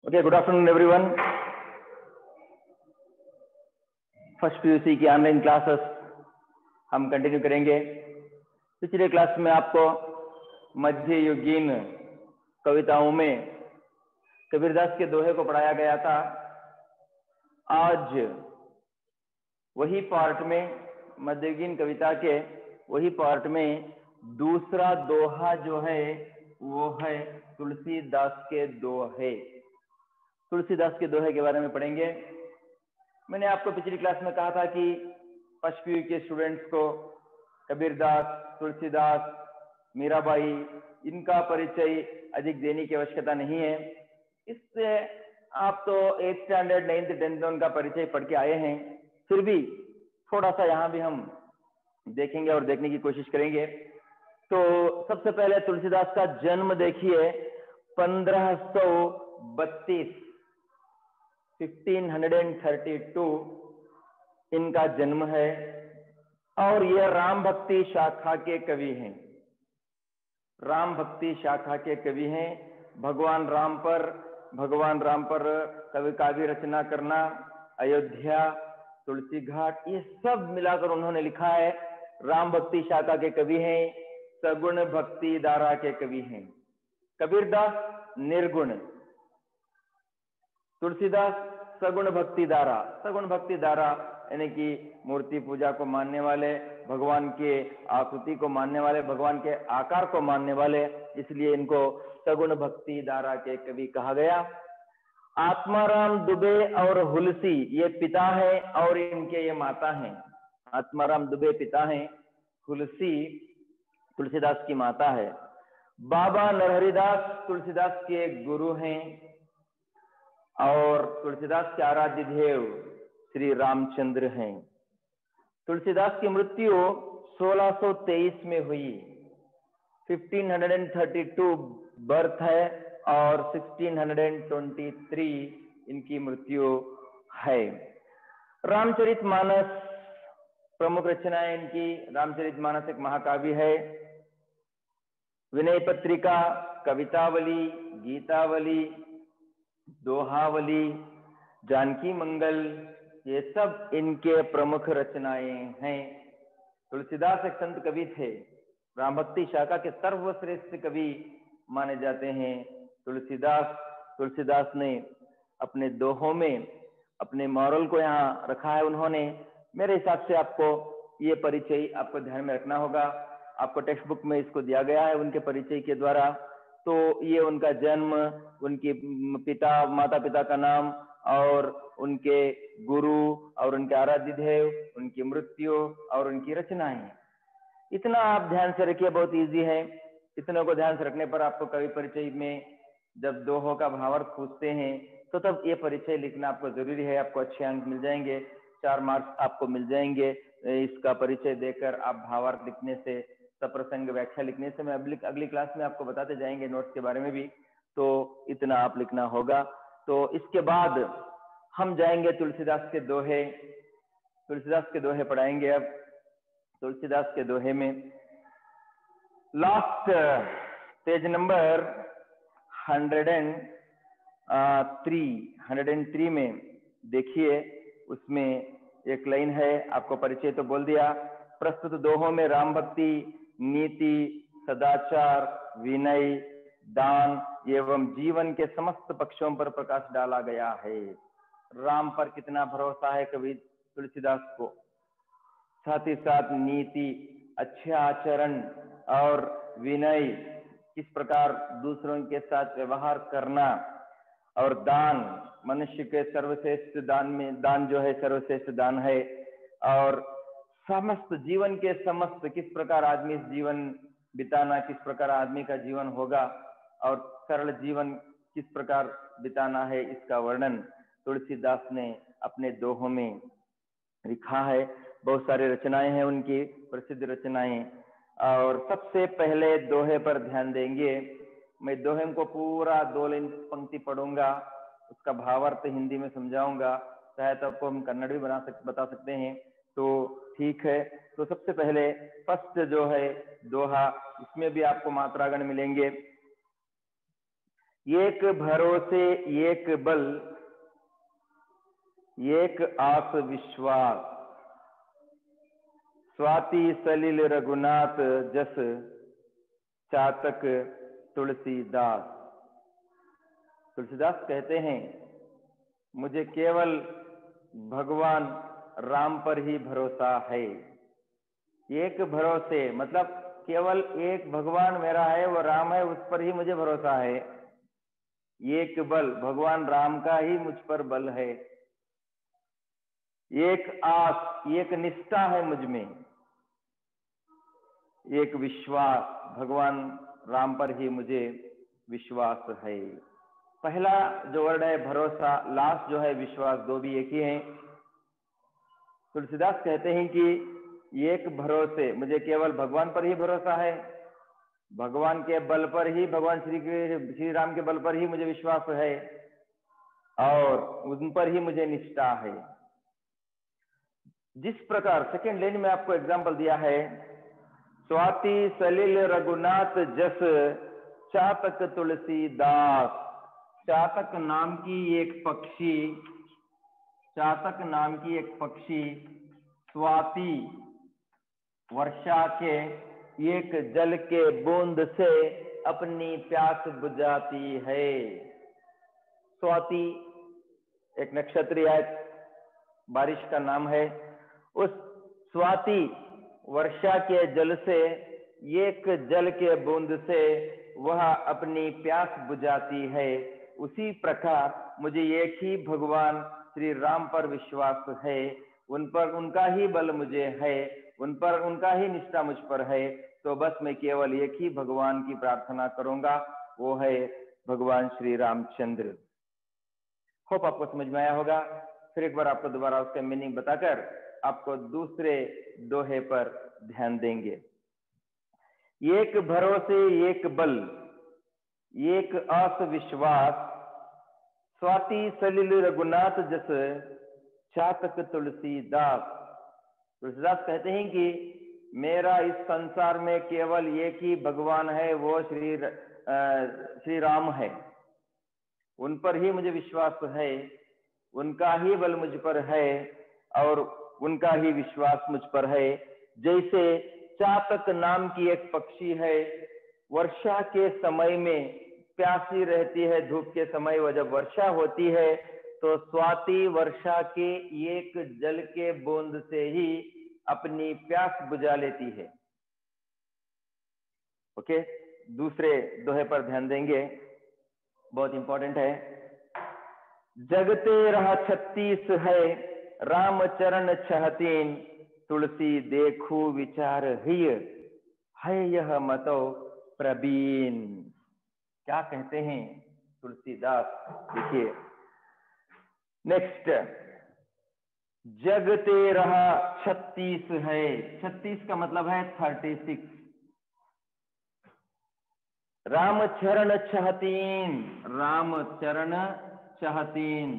Okay, good afternoon everyone. First PUC की online classes हम continue करेंगे। पिछले क्लास में आपको मध्ययुगीन कविताओं में कबीरदास के दोहे को पढ़ाया गया था। आज वही पार्ट में, मध्ययुगीन कविता के वही पार्ट में दूसरा दोहा जो है वो है तुलसीदास के दोहे। तुलसीदास के दोहे के बारे में पढ़ेंगे। मैंने आपको पिछली क्लास में कहा था कि फर्स्ट पीयू के स्टूडेंट्स को कबीरदास, तुलसीदास, मीराबाई इनका परिचय अधिक देने की आवश्यकता नहीं है। इससे आप तो 8th स्टैंडर्ड 9th 10th उनका परिचय पढ़ के आए हैं, फिर भी थोड़ा सा यहाँ भी हम देखेंगे और देखने की कोशिश करेंगे। तो सबसे पहले तुलसीदास का जन्म देखिए 1532 1532 इनका जन्म है और ये राम भक्ति शाखा के कवि हैं। राम भक्ति शाखा के कवि हैं। भगवान राम पर कवि काव्य रचना करना, अयोध्या, तुलसी घाट, ये सब मिलाकर उन्होंने लिखा है। राम भक्ति शाखा के कवि हैं। सगुण भक्ति धारा के कवि हैं। कबीरदास निर्गुण, तुलसीदास सगुण भक्ति धारा। सगुण भक्ति धारा यानी कि मूर्ति पूजा को मानने वाले, भगवान के आकृति को मानने वाले, भगवान के आकार को मानने वाले, इसलिए इनको सगुण भक्ति धारा के कवि कहा गया। आत्माराम दुबे और हुलसी ये पिता है और इनके ये माता हैं। आत्माराम दुबे पिता हैं, हुलसी तुलसीदास की माता है। बाबा नरहरिदास तुलसीदास के गुरु हैं और तुलसीदास के आराध्य देव श्री रामचंद्र हैं। तुलसीदास की मृत्यु 1623 में हुई। 1532 बर्थ है और 1623 इनकी मृत्यु है। रामचरितमानस प्रमुख रचनाएं इनकी। रामचरितमानस एक महाकाव्य है। विनय पत्रिका, कवितावली, गीतावली, दोहावली, जानकी मंगल, ये सब इनके प्रमुख रचनाएं हैं। तुलसीदास एक संत कवि थे। राम भक्ति शाखा के सर्वश्रेष्ठ कवि माने जाते हैं तुलसीदास ने अपने दोहों में अपने मॉरल को यहाँ रखा है। उन्होंने, मेरे हिसाब से आपको ये परिचय आपको ध्यान में रखना होगा। आपको टेक्स्ट बुक में इसको दिया गया है उनके परिचय के द्वारा। तो ये उनका जन्म, उनके माता पिता का नाम और उनके गुरु और उनके आराध्य देव, उनकी मृत्यु और उनकी रचनाएं, इतना आप ध्यान से रखिए। बहुत इजी है। इतने को ध्यान से रखने पर आपको कवि परिचय में जब दोहों का भावार्थ पूछते हैं तो तब ये परिचय लिखना आपको जरूरी है। आपको अच्छे अंक मिल जाएंगे, 4 मार्क्स आपको मिल जाएंगे इसका परिचय देकर। आप भावार्थ लिखने से, सप्रसंग व्याख्या लिखने से, मैं अगली क्लास में आपको बताते जाएंगे नोट्स के बारे में भी। तो इतना आप लिखना होगा। तो इसके बाद हम जाएंगे तुलसीदास के दोहे। तुलसीदास के दोहे पढ़ाएंगे। अब तुलसीदास के दोहे में लास्ट पेज नंबर 103 में देखिए, उसमें एक लाइन है, आपको परिचय तो बोल दिया। प्रस्तुत दोहों में राम भक्ति, नीति, सदाचार, विनय, दान एवं जीवन के समस्त पक्षों पर प्रकाश डाला गया है। राम पर कितना भरोसा है कवि तुलसीदास को, साथ ही साथ नीति, अच्छे आचरण और विनय, किस प्रकार दूसरों के साथ व्यवहार करना, और दान, मनुष्य के सर्वश्रेष्ठ दान में, दान जो है सर्वश्रेष्ठ दान है, और समस्त जीवन के समस्त, किस प्रकार आदमी जीवन बिताना, किस प्रकार आदमी का जीवन होगा और सरल जीवन किस प्रकार बिताना है, इसका वर्णन तुलसीदास ने अपने दोहों में लिखा है। बहुत सारी रचनाएं हैं उनकी, प्रसिद्ध रचनाएं। और सबसे पहले दोहे पर ध्यान देंगे। मैं दोहे को पूरा 2 लाइन पंक्ति पढ़ूंगा, उसका भावार्थ हिंदी में समझाऊंगा। चाहे तो आपको हम कन्नड़ भी बता सकते हैं, तो ठीक है। तो सबसे पहले फर्स्ट जो है दोहा, इसमें भी आपको मात्रागण मिलेंगे। एक भरोसे एक बल, एक आस विश्वास, स्वाति सलिल रघुनाथ जस, चातक तुलसीदास। तुलसीदास कहते हैं मुझे केवल भगवान राम पर ही भरोसा है। एक भरोसे मतलब केवल एक भगवान मेरा है, वो राम है, उस पर ही मुझे भरोसा है। एक बल, भगवान राम का ही मुझ पर बल है। एक आस, एक निष्ठा है मुझ में। एक विश्वास, भगवान राम पर ही मुझे विश्वास है। पहला जो वर्ड है भरोसा, लास्ट जो है विश्वास, दो भी एक ही हैं। तुलसीदास कहते हैं कि एक भरोसे, मुझे केवल भगवान पर ही भरोसा है, भगवान के बल पर ही, भगवान श्री राम के बल पर ही मुझे विश्वास है, और उन पर ही मुझे निष्ठा है। जिस प्रकार सेकेंड लाइन में आपको एग्जाम्पल दिया है, स्वाति सलिल रघुनाथ जस, चातक तुलसीदास। चातक नाम की एक पक्षी, चातक नाम की एक पक्षी स्वाति वर्षा के एक जल के बूंद से अपनी प्यास बुझाती है। स्वाति एक नक्षत्रीय बारिश का नाम है। उस स्वाति वर्षा के जल से, एक जल के बूंद से वह अपनी प्यास बुझाती है। उसी प्रकार मुझे एक ही भगवान श्री राम पर विश्वास है, उन पर उनका ही बल मुझे है, उन पर उनका ही निष्ठा मुझ पर है। तो बस मैं केवल एक ही भगवान की प्रार्थना करूंगा, वो है भगवान श्री रामचंद्र। होप आपको समझ में आया होगा। फिर एक बार आपको दोबारा उसका मीनिंग बताकर आपको दूसरे दोहे पर ध्यान देंगे। एक भरोसे एक बल, एक आस विश्वास, स्वाति सलिल रघुनाथ जस, चातक तुलसीदास। तुलसीदास कहते हैं कि मेरा इस संसार में केवल एक ही भगवान है, वो श्री राम है। उन पर ही मुझे विश्वास है, उनका ही बल मुझ पर है, और उनका ही विश्वास मुझ पर है। जैसे चातक नाम की एक पक्षी है, वर्षा के समय में प्यासी रहती है, धूप के समय वह जब वर्षा होती है तो स्वाति वर्षा के एक जल के बूंद से ही अपनी प्यास बुझा लेती है। ओके, दूसरे दोहे पर ध्यान देंगे, बहुत इंपॉर्टेंट है। जगते रहा 36 है, राम चरण 6 तुलसी देखू विचार हिय, है यह मतो प्रवीण। क्या कहते हैं तुलसीदास, देखिए नेक्स्ट। जगते रहा 36 है, 36 का मतलब है 36। राम चरण 6, राम चरण 6।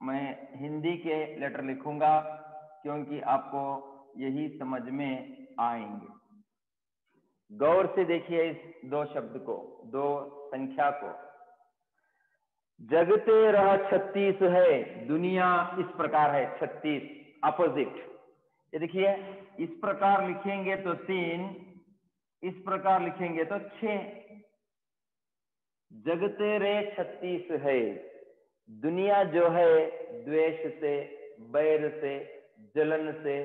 मैं हिंदी के लेटर लिखूंगा क्योंकि आपको यही समझ में आएंगे। गौर से देखिए इस दो शब्द को, दो संख्या को। जगते रहा 36 है, दुनिया इस प्रकार है 36, अपोजिट। ये देखिए, इस प्रकार लिखेंगे तो 3, इस प्रकार लिखेंगे तो 6। जगते रे 36 है, दुनिया जो है द्वेष से, बैर से, जलन से,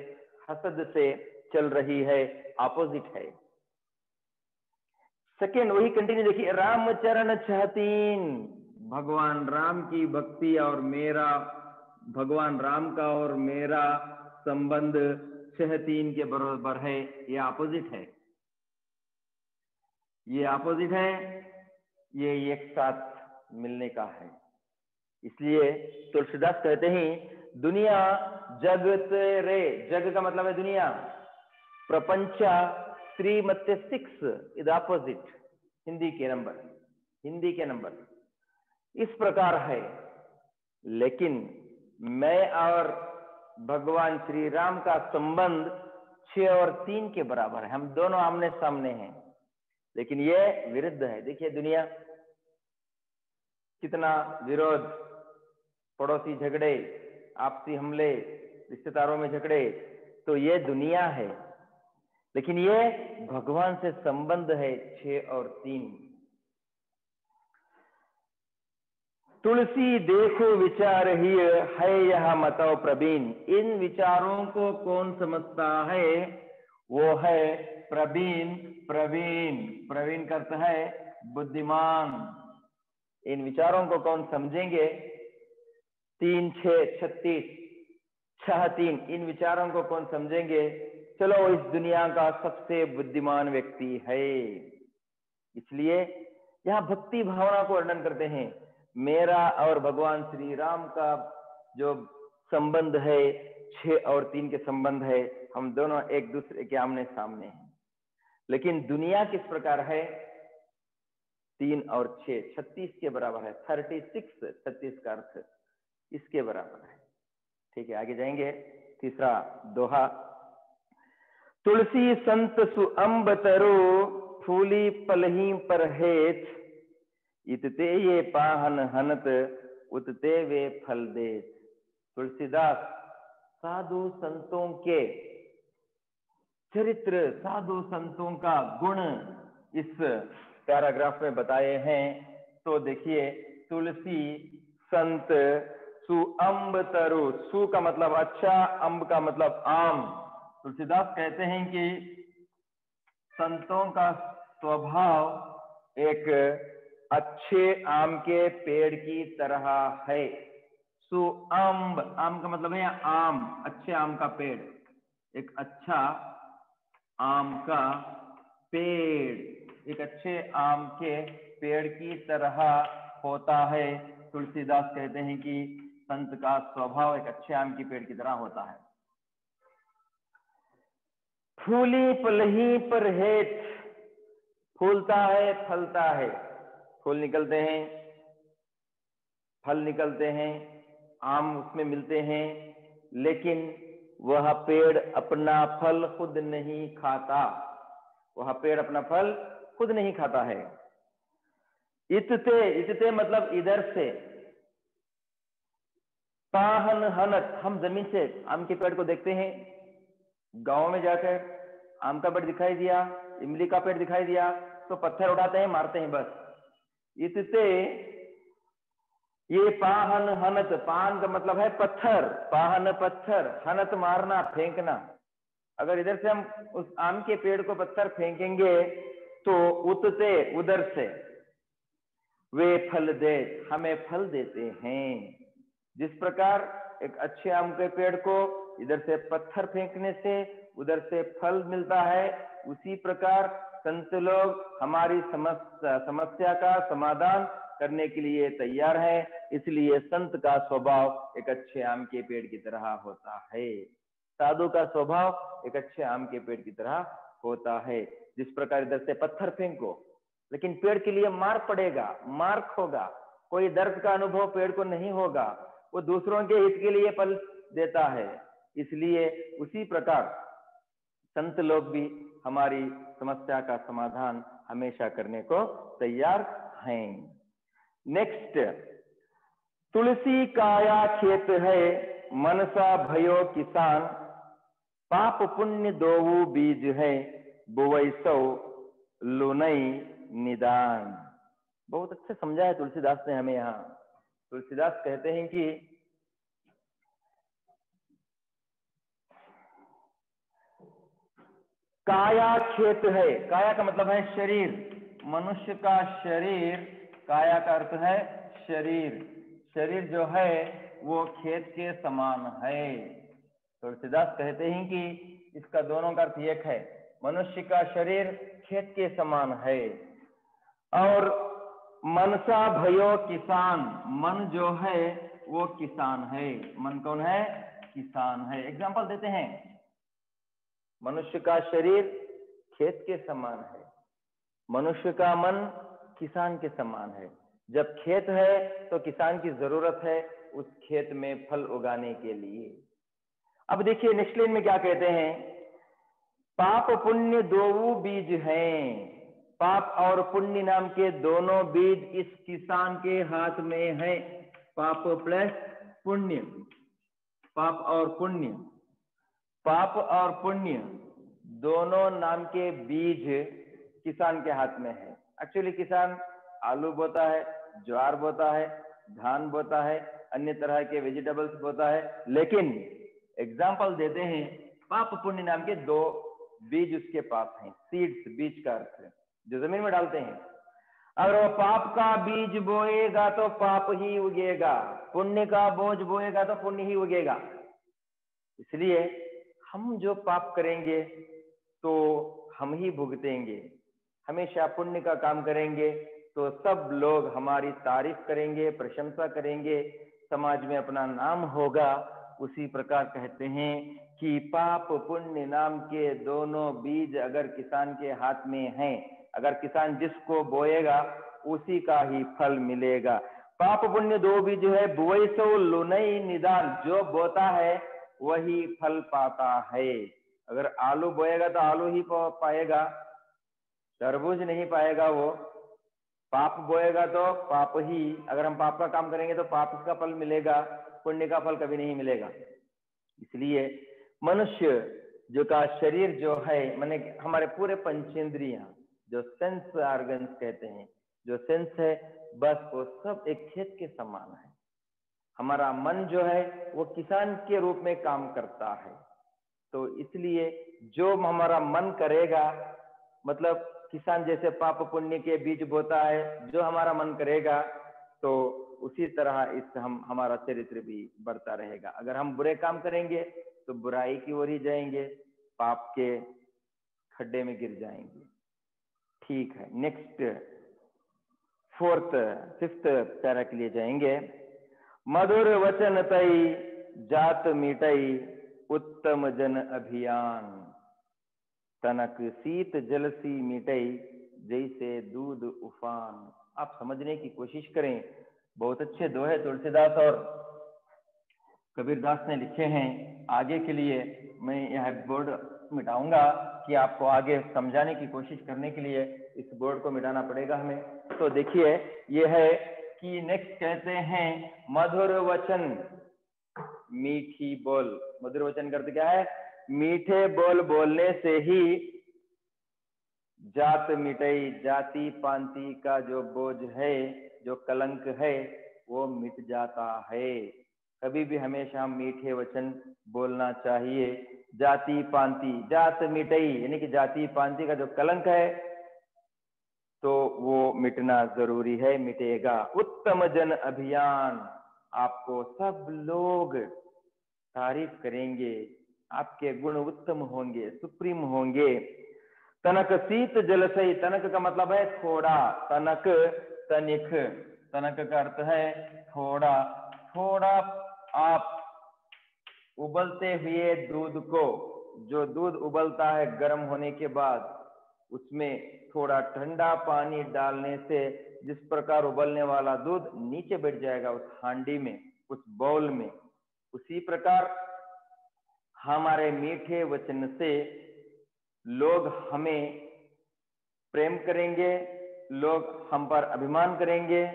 हसद से चल रही है, अपोजिट है। सेकेंड वही कंटिन्यू देखिए, राम चरण 6, भगवान राम की भक्ति और मेरा, भगवान राम का और मेरा संबंध 6-3 के बराबर है। ये अपोजिट है, ये अपोजिट है, ये एक साथ मिलने का है। इसलिए तुलसीदास कहते हैं दुनिया जगत रे, जग का मतलब है दुनिया, प्रपंचा 3-6 इज अपोजिट, हिंदी के नंबर इस प्रकार है। लेकिन मैं और भगवान श्री राम का संबंध 6 और 3 के बराबर है, हम दोनों आमने सामने हैं, लेकिन ये विरुद्ध है। देखिए दुनिया कितना विरोध, पड़ोसी झगड़े, आपसी हमले, रिश्तेदारों में झगड़े, तो ये दुनिया है। लेकिन ये भगवान से संबंध है 6 और 3। तुलसी देखो विचार ही है यह मतव प्रवीण। इन विचारों को कौन समझता है? वो है प्रवीण। प्रवीण, प्रवीण का अर्थ है बुद्धिमान। इन विचारों को कौन समझेंगे? 3, 6, 36, 6, 3, इन विचारों को कौन समझेंगे? चलो, इस दुनिया का सबसे बुद्धिमान व्यक्ति है। इसलिए यहां भक्ति भावना को वर्णन करते हैं। मेरा और भगवान श्री राम का जो संबंध है 6 और 3 के संबंध है। हम दोनों एक दूसरे के आमने सामने हैं। लेकिन दुनिया किस प्रकार है? 3 और 6 36 के बराबर है। 36, 36 का अर्थ इसके बराबर है। ठीक है, आगे जाएंगे। तीसरा दोहा। तुलसी संत सु अम्ब तरो फूली पलही पर हेत। इतते ये पाहन हनत उतते वे फल देत। तुलसीदास साधु संतों के चरित्र, साधु संतों का गुण इस पैराग्राफ में बताए हैं। तो देखिए, तुलसी संत सु अम्ब तरु। सु का मतलब अच्छा, अम्ब का मतलब आम। तुलसीदास कहते हैं कि संतों का स्वभाव एक अच्छे आम के पेड़ की तरह है। सु अम्ब, आम का मतलब है आम, अच्छे आम का पेड़, एक अच्छा आम का पेड़, एक अच्छे आम के पेड़ की तरह होता है। तुलसीदास कहते हैं कि संत का स्वभाव एक अच्छे आम की पेड़ की तरह होता है। फूली पलही पर हेत, फूलता है, फलता है, फूल निकलते हैं, फल निकलते हैं, आम उसमें मिलते हैं, लेकिन वह पेड़ अपना फल खुद नहीं खाता। वह पेड़ अपना फल खुद नहीं खाता है। इतते, इतते मतलब इधर से, पाहन हनत, हम जमीन से आम के पेड़ को देखते हैं। गांव में जाकर आम का पेड़ दिखाई दिया, इमली का पेड़ दिखाई दिया, तो पत्थर उठाते हैं, मारते हैं बस। इतते ये पाहन हनत, पाहन का मतलब है पत्थर, पाहन पत्थर, हनत मारना, फेंकना। अगर इधर से हम उस आम के पेड़ को पत्थर फेंकेंगे तो उतते, उधर से वे फल दे, हमें फल देते हैं। जिस प्रकार एक अच्छे आम के पेड़ को इधर से पत्थर फेंकने से उधर से फल मिलता है, उसी प्रकार संत लोग हमारी समस्या का समाधान करने के लिए तैयार है। इसलिए संत का स्वभाव एक अच्छे आम के पेड़ की तरह होता है। साधु का स्वभाव एक अच्छे आम के पेड़ की तरह होता है। जिस प्रकार इधर से पत्थर फेंको, लेकिन पेड़ के लिए मार पड़ेगा, मार्क होगा, कोई दर्द का अनुभव पेड़ को नहीं होगा, वो दूसरों के हित के लिए फल देता है। इसलिए उसी प्रकार संत लोग भी हमारी समस्या का समाधान हमेशा करने को तैयार हैं। नेक्स्ट, तुलसी काया खेत है मनसा भयो किसान। पाप पुण्य दोऊ बीज है बुवई सौ लुनई निदान। बहुत अच्छा समझा है तुलसीदास ने हमें यहाँ। तुलसीदास कहते हैं कि काया खेत है, काया का मतलब है शरीर, मनुष्य का शरीर, काया का अर्थ है शरीर, शरीर जो है वो खेत के समान है। तुलसीदास कहते हैं कि इसका दोनों का अर्थ एक है, मनुष्य का शरीर खेत के समान है। और मनसा भयो किसान, मन जो है वो किसान है। मन कौन है? किसान है। एग्जाम्पल देते हैं, मनुष्य का शरीर खेत के समान है, मनुष्य का मन किसान के समान है। जब खेत है तो किसान की जरूरत है उस खेत में फल उगाने के लिए। अब देखिए नेक्स्ट लाइन में क्या कहते हैं, पाप पुण्य दोऊ बीज हैं। पाप और पुण्य नाम के दोनों बीज इस किसान के हाथ में है। पाप प्लस पुण्य, पाप और पुण्य, पाप और पुण्य दोनों नाम के बीज किसान के हाथ में है। एक्चुअली किसान आलू बोता है, ज्वार बोता है, धान बोता है, अन्य तरह के वेजिटेबल्स बोता है, लेकिन एग्जाम्पल देते हैं पाप पुण्य नाम के दो बीज उसके पास हैं। सीड्स, बीज का अर्थ जो जमीन में डालते हैं। अगर वो पाप का बीज बोएगा तो पाप ही उगेगा, पुण्य का बोझ बोएगा तो पुण्य ही उगेगा। इसलिए हम जो पाप करेंगे तो हम ही भुगतेंगे, हमेशा पुण्य का काम करेंगे तो सब लोग हमारी तारीफ करेंगे, प्रशंसा करेंगे, समाज में अपना नाम होगा। उसी प्रकार कहते हैं कि पाप पुण्य नाम के दोनों बीज अगर किसान के हाथ में हैं, अगर किसान जिसको बोएगा उसी का ही फल मिलेगा। पाप पुण्य दो बीज है, बुवई सो लुनई निदान, जो बोता है वही फल पाता है। अगर आलू बोएगा तो आलू ही पाएगा, तरबूज नहीं पाएगा वो। पाप बोएगा तो पाप ही, अगर हम पाप का काम करेंगे तो पाप का फल मिलेगा, पुण्य का फल कभी नहीं मिलेगा। इसलिए मनुष्य जो का शरीर जो है, माने हमारे पूरे पंचेंद्रियां, जो सेंस ऑर्गन्स कहते हैं, जो सेंस है, बस वो सब एक खेत के समान है। हमारा मन जो है वो किसान के रूप में काम करता है। तो इसलिए जो हमारा मन करेगा, मतलब किसान जैसे पाप पुण्य के बीज बोता है, जो हमारा मन करेगा तो उसी तरह इस हमारा चरित्र भी बढ़ता रहेगा। अगर हम बुरे काम करेंगे तो बुराई की ओर ही जाएंगे, पाप के खड्डे में गिर जाएंगे। ठीक है, नेक्स्ट फिफ्थ पैरा के लिए जाएंगे। मधुर वचन तई जात मिटई उत्तम जन अभियान, तनक शीत जलसी मिटई जैसे दूध उफान। आप समझने की कोशिश करें, बहुत अच्छे दोहे तुलसीदास और कबीरदास ने लिखे हैं। आगे के लिए मैं यह बोर्ड मिटाऊंगा कि आपको आगे समझाने की कोशिश करने के लिए इस बोर्ड को मिटाना पड़ेगा हमें। तो देखिए ये है कि नेक्स्ट कहते हैं मधुर वचन मीठी बोल। मधुर वचन का अर्थ क्या है? मीठे बोल बोलने से ही जात मिटई, जाति पांति का जो बोझ है, जो कलंक है, वो मिट जाता है। कभी भी हमेशा मीठे वचन बोलना चाहिए। जाति पांति, जात मिटई यानी कि जाति पांति का जो कलंक है तो वो मिटना जरूरी है, मिटेगा। उत्तम जन अभियान, आपको सब लोग तारीफ करेंगे, आपके गुण उत्तम होंगे, सुप्रीम होंगे। तनक शीत जलसई, तनक का मतलब है थोड़ा, तनक तनिक, तनक का अर्थ है थोड़ा। थोड़ा आप उबलते हुए दूध को, जो दूध उबलता है गर्म होने के बाद, उसमें थोड़ा ठंडा पानी डालने से जिस प्रकार उबलने वाला दूध नीचे बैठ जाएगा उस हांडी में, उस बाउल में, उसी प्रकार हमारे मीठे वचन से लोग हमें प्रेम करेंगे, लोग हम पर अभिमान करेंगे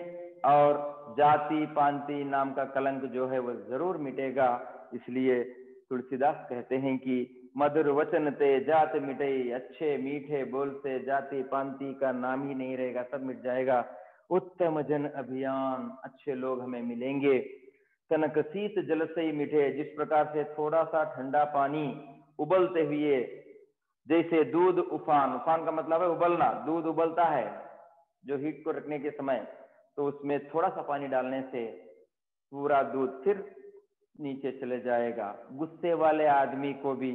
और जाति पांति नाम का कलंक जो है वो जरूर मिटेगा। इसलिए तुलसीदास कहते हैं कि मधुर वचन ते जात मिटई, अच्छे मीठे बोल से जाति पांति का नाम ही नहीं रहेगा, सब मिट जाएगा। उत्तम जन अभियान, अच्छे लोग हमें मिलेंगे। तनक शीत जलसई मिठे, जिस प्रकार से थोड़ा सा ठंडा पानी उबलते हुए, जैसे दूध उफान, उफान का मतलब है उबलना, दूध उबलता है जो हीट को रखने के समय, तो उसमें थोड़ा सा पानी डालने से पूरा दूध फिर नीचे चले जाएगा। गुस्से वाले आदमी को भी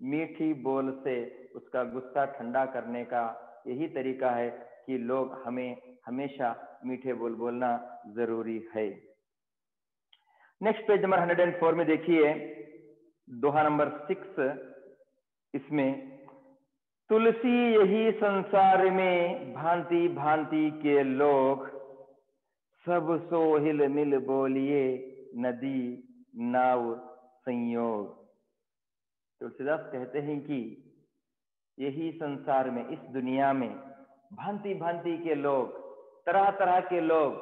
मीठी बोल से उसका गुस्सा ठंडा करने का यही तरीका है कि लोग हमें हमेशा मीठे बोल बोलना जरूरी है। नेक्स्ट पेज नंबर 104 में देखिए दोहा नंबर 6, इसमें तुलसी यही संसार में भांति भांति के लोग, सब सो हिल मिल बोलिए नदी नाव संयोग। तुलसीदास कहते हैं कि यही संसार में, इस दुनिया में भांति भांति के लोग, तरह तरह के लोग,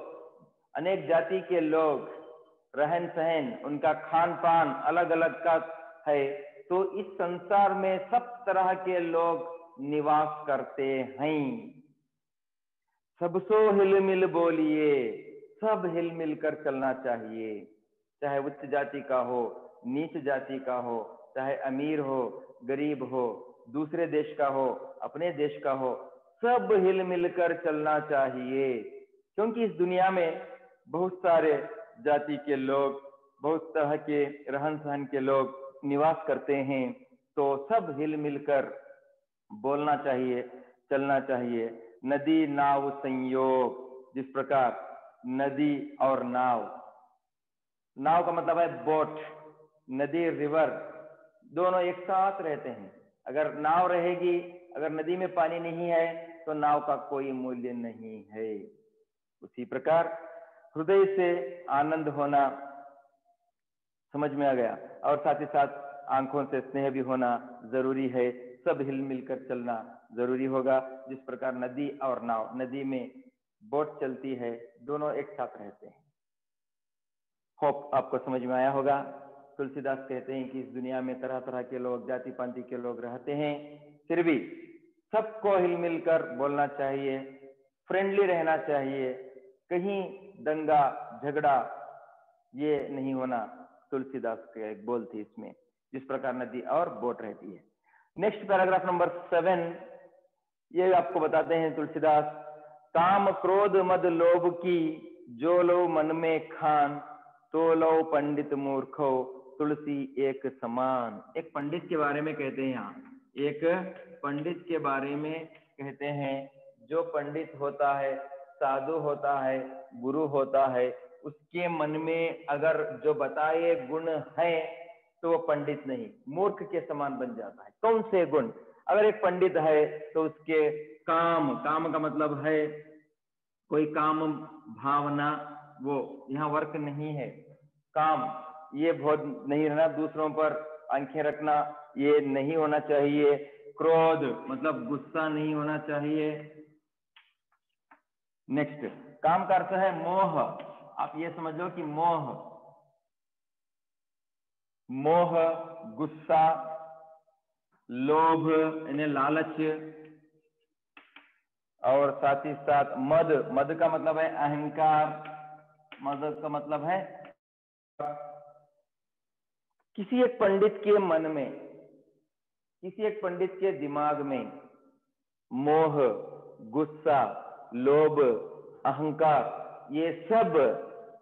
अनेक जाति के लोग, रहन सहन, उनका खान पान अलग अलग का है। तो इस संसार में सब तरह के लोग निवास करते हैं। सबसो हिल मिल बोलिए, सब हिल मिल कर चलना चाहिए, चाहे उच्च जाति का हो, नीच जाति का हो, चाहे अमीर हो, गरीब हो, दूसरे देश का हो, अपने देश का हो, सब हिल मिलकर चलना चाहिए। क्योंकि इस दुनिया में बहुत सारे जाति के लोग, बहुत तरह के रहन सहन के लोग निवास करते हैं। तो सब हिल मिलकर बोलना चाहिए, चलना चाहिए। नदी नाव संयोग, जिस प्रकार नदी और नाव, नाव का मतलब है बोट, नदी रिवर, दोनों एक साथ रहते हैं। अगर नाव रहेगी, अगर नदी में पानी नहीं है तो नाव का कोई मूल्य नहीं है। उसी प्रकार हृदय से आनंद होना समझ में आ गया, और साथ ही साथ आंखों से स्नेह भी होना जरूरी है। सब हिल मिलकर चलना जरूरी होगा। जिस प्रकार नदी और नाव, नदी में बोट चलती है, दोनों एक साथ रहते हैं। होप आपको समझ में आया होगा। तुलसीदास कहते हैं कि इस दुनिया में तरह तरह के लोग, जाति पाति के लोग रहते हैं, फिर भी सबको हिल मिलकर बोलना चाहिए, फ्रेंडली रहना चाहिए, कहीं दंगा झगड़ा ये नहीं होना। तुलसीदास के एक बोल थी इसमें, जिस प्रकार नदी और बोट रहती है। नेक्स्ट पैराग्राफ नंबर 7, ये आपको बताते हैं तुलसीदास, काम क्रोध मद लोभ की, जो लो मन में खान, तो लो पंडित मूर्खो, तुलसी एक समान। एक पंडित के बारे में कहते हैं यहाँ, एक पंडित के बारे में कहते हैं। जो पंडित होता है, साधु होता है, गुरु होता है, उसके मन में अगर जो बताए गुण है तो वो पंडित नहीं, मूर्ख के समान बन जाता है। कौन से गुण? अगर एक पंडित है तो उसके काम, काम का मतलब है कोई काम भावना, वो यहाँ वर्क नहीं है। काम ये बहुत नहीं रहना, दूसरों पर आंखें रखना ये नहीं होना चाहिए। क्रोध मतलब गुस्सा नहीं होना चाहिए। नेक्स्ट, काम का अर्थ है मोह। आप ये समझ लो कि मोह, मोह, गुस्सा, लोभ यानी लालच, और साथ ही साथ मद, मद का मतलब है अहंकार, मद का मतलब है किसी एक पंडित के मन में, किसी एक पंडित के दिमाग में मोह, गुस्सा, लोभ, अहंकार, ये सब,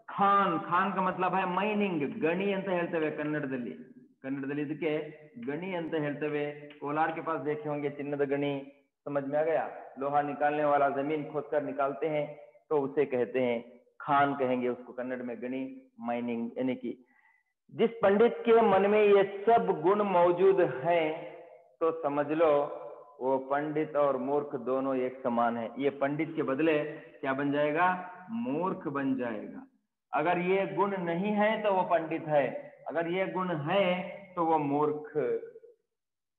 खान, खान का मतलब है ಮೈನಿಂಗ್, ಗಣಿ ಅಂತ ಹೇಳ್ತೇವೆ ಕನ್ನಡದಲ್ಲಿ, ಕನ್ನಡದಲ್ಲಿ ಇದಕ್ಕೆ ಗಣಿ ಅಂತ ಹೇಳ್ತೇವೆ। कोलार के पास देखे होंगे चिन्नद गणी, समझ में आ गया, लोहा निकालने वाला, जमीन खोदकर निकालते हैं तो उसे कहते हैं खान, कहेंगे उसको कन्नड़ में गणी, माइनिंग। यानी कि जिस पंडित के मन में ये सब गुण मौजूद हैं तो समझ लो वो पंडित और मूर्ख दोनों एक समान है। ये पंडित के बदले क्या बन जाएगा? मूर्ख बन जाएगा। अगर ये गुण नहीं है तो वो पंडित है, अगर ये गुण है तो वो मूर्ख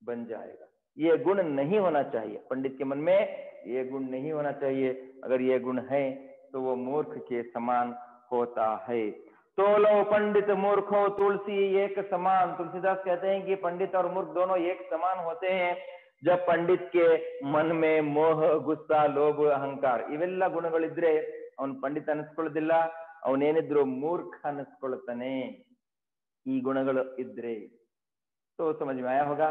बन जाएगा। ये गुण नहीं होना चाहिए, पंडित के मन में ये गुण नहीं होना चाहिए। अगर ये गुण है तो वो मूर्ख के समान होता है। तो लो पंडित मूर्खो तुलसी एक समान। तुलसीदास कहते हैं कि पंडित और मूर्ख दोनों एक समान होते हैं जब पंडित के मन में मोह, गुस्सा, लोभ, अहंकार ಇವೆಲ್ಲ ಗುಣಗಳಿದ್ರೆ ಅವನು पंडित ಅನಿಸ್ಕೊಳ್ಳೋದಿಲ್ಲ, ಅವನೇನಿದ್ರು ಮೂರ್ಖ ಅನಿಸ್ಕೊಳ್ತಾನೆ ಈ ಗುಣಗಳು ಇದ್ರೆ। तो समझ में आया होगा।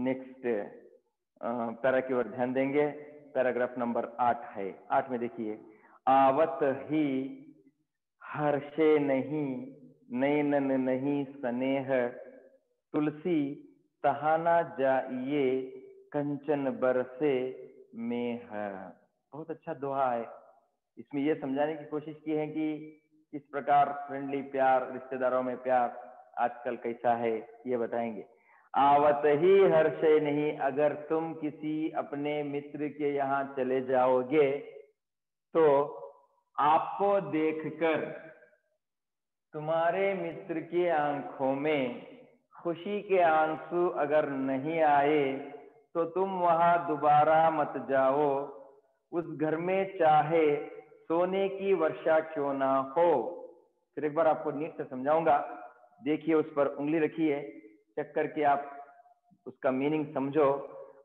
नेक्स्ट पैरा की ओर ध्यान देंगे। पैराग्राफ नंबर 8 है। 8 में देखिए, आवत ही हर्षे नहीं, नैनन नहीं स्नेह, तुलसी तहाना जाइए, कंचन बरसे में है। बहुत अच्छा दोहा है। इसमें यह समझाने की कोशिश की है कि किस प्रकार फ्रेंडली प्यार, रिश्तेदारों में प्यार आजकल कैसा है, ये बताएंगे। आवत ही हर्षे नहीं, अगर तुम किसी अपने मित्र के यहाँ चले जाओगे तो आपको देखकर तुम्हारे मित्र की आंखों में खुशी के आंसू अगर नहीं आए तो तुम वहां दोबारा मत जाओ, उस घर में चाहे सोने की वर्षा क्यों ना हो। फिर एक बार आपको नीट से समझाऊंगा, देखिए उस पर उंगली रखिए, चेक करके आप उसका मीनिंग समझो।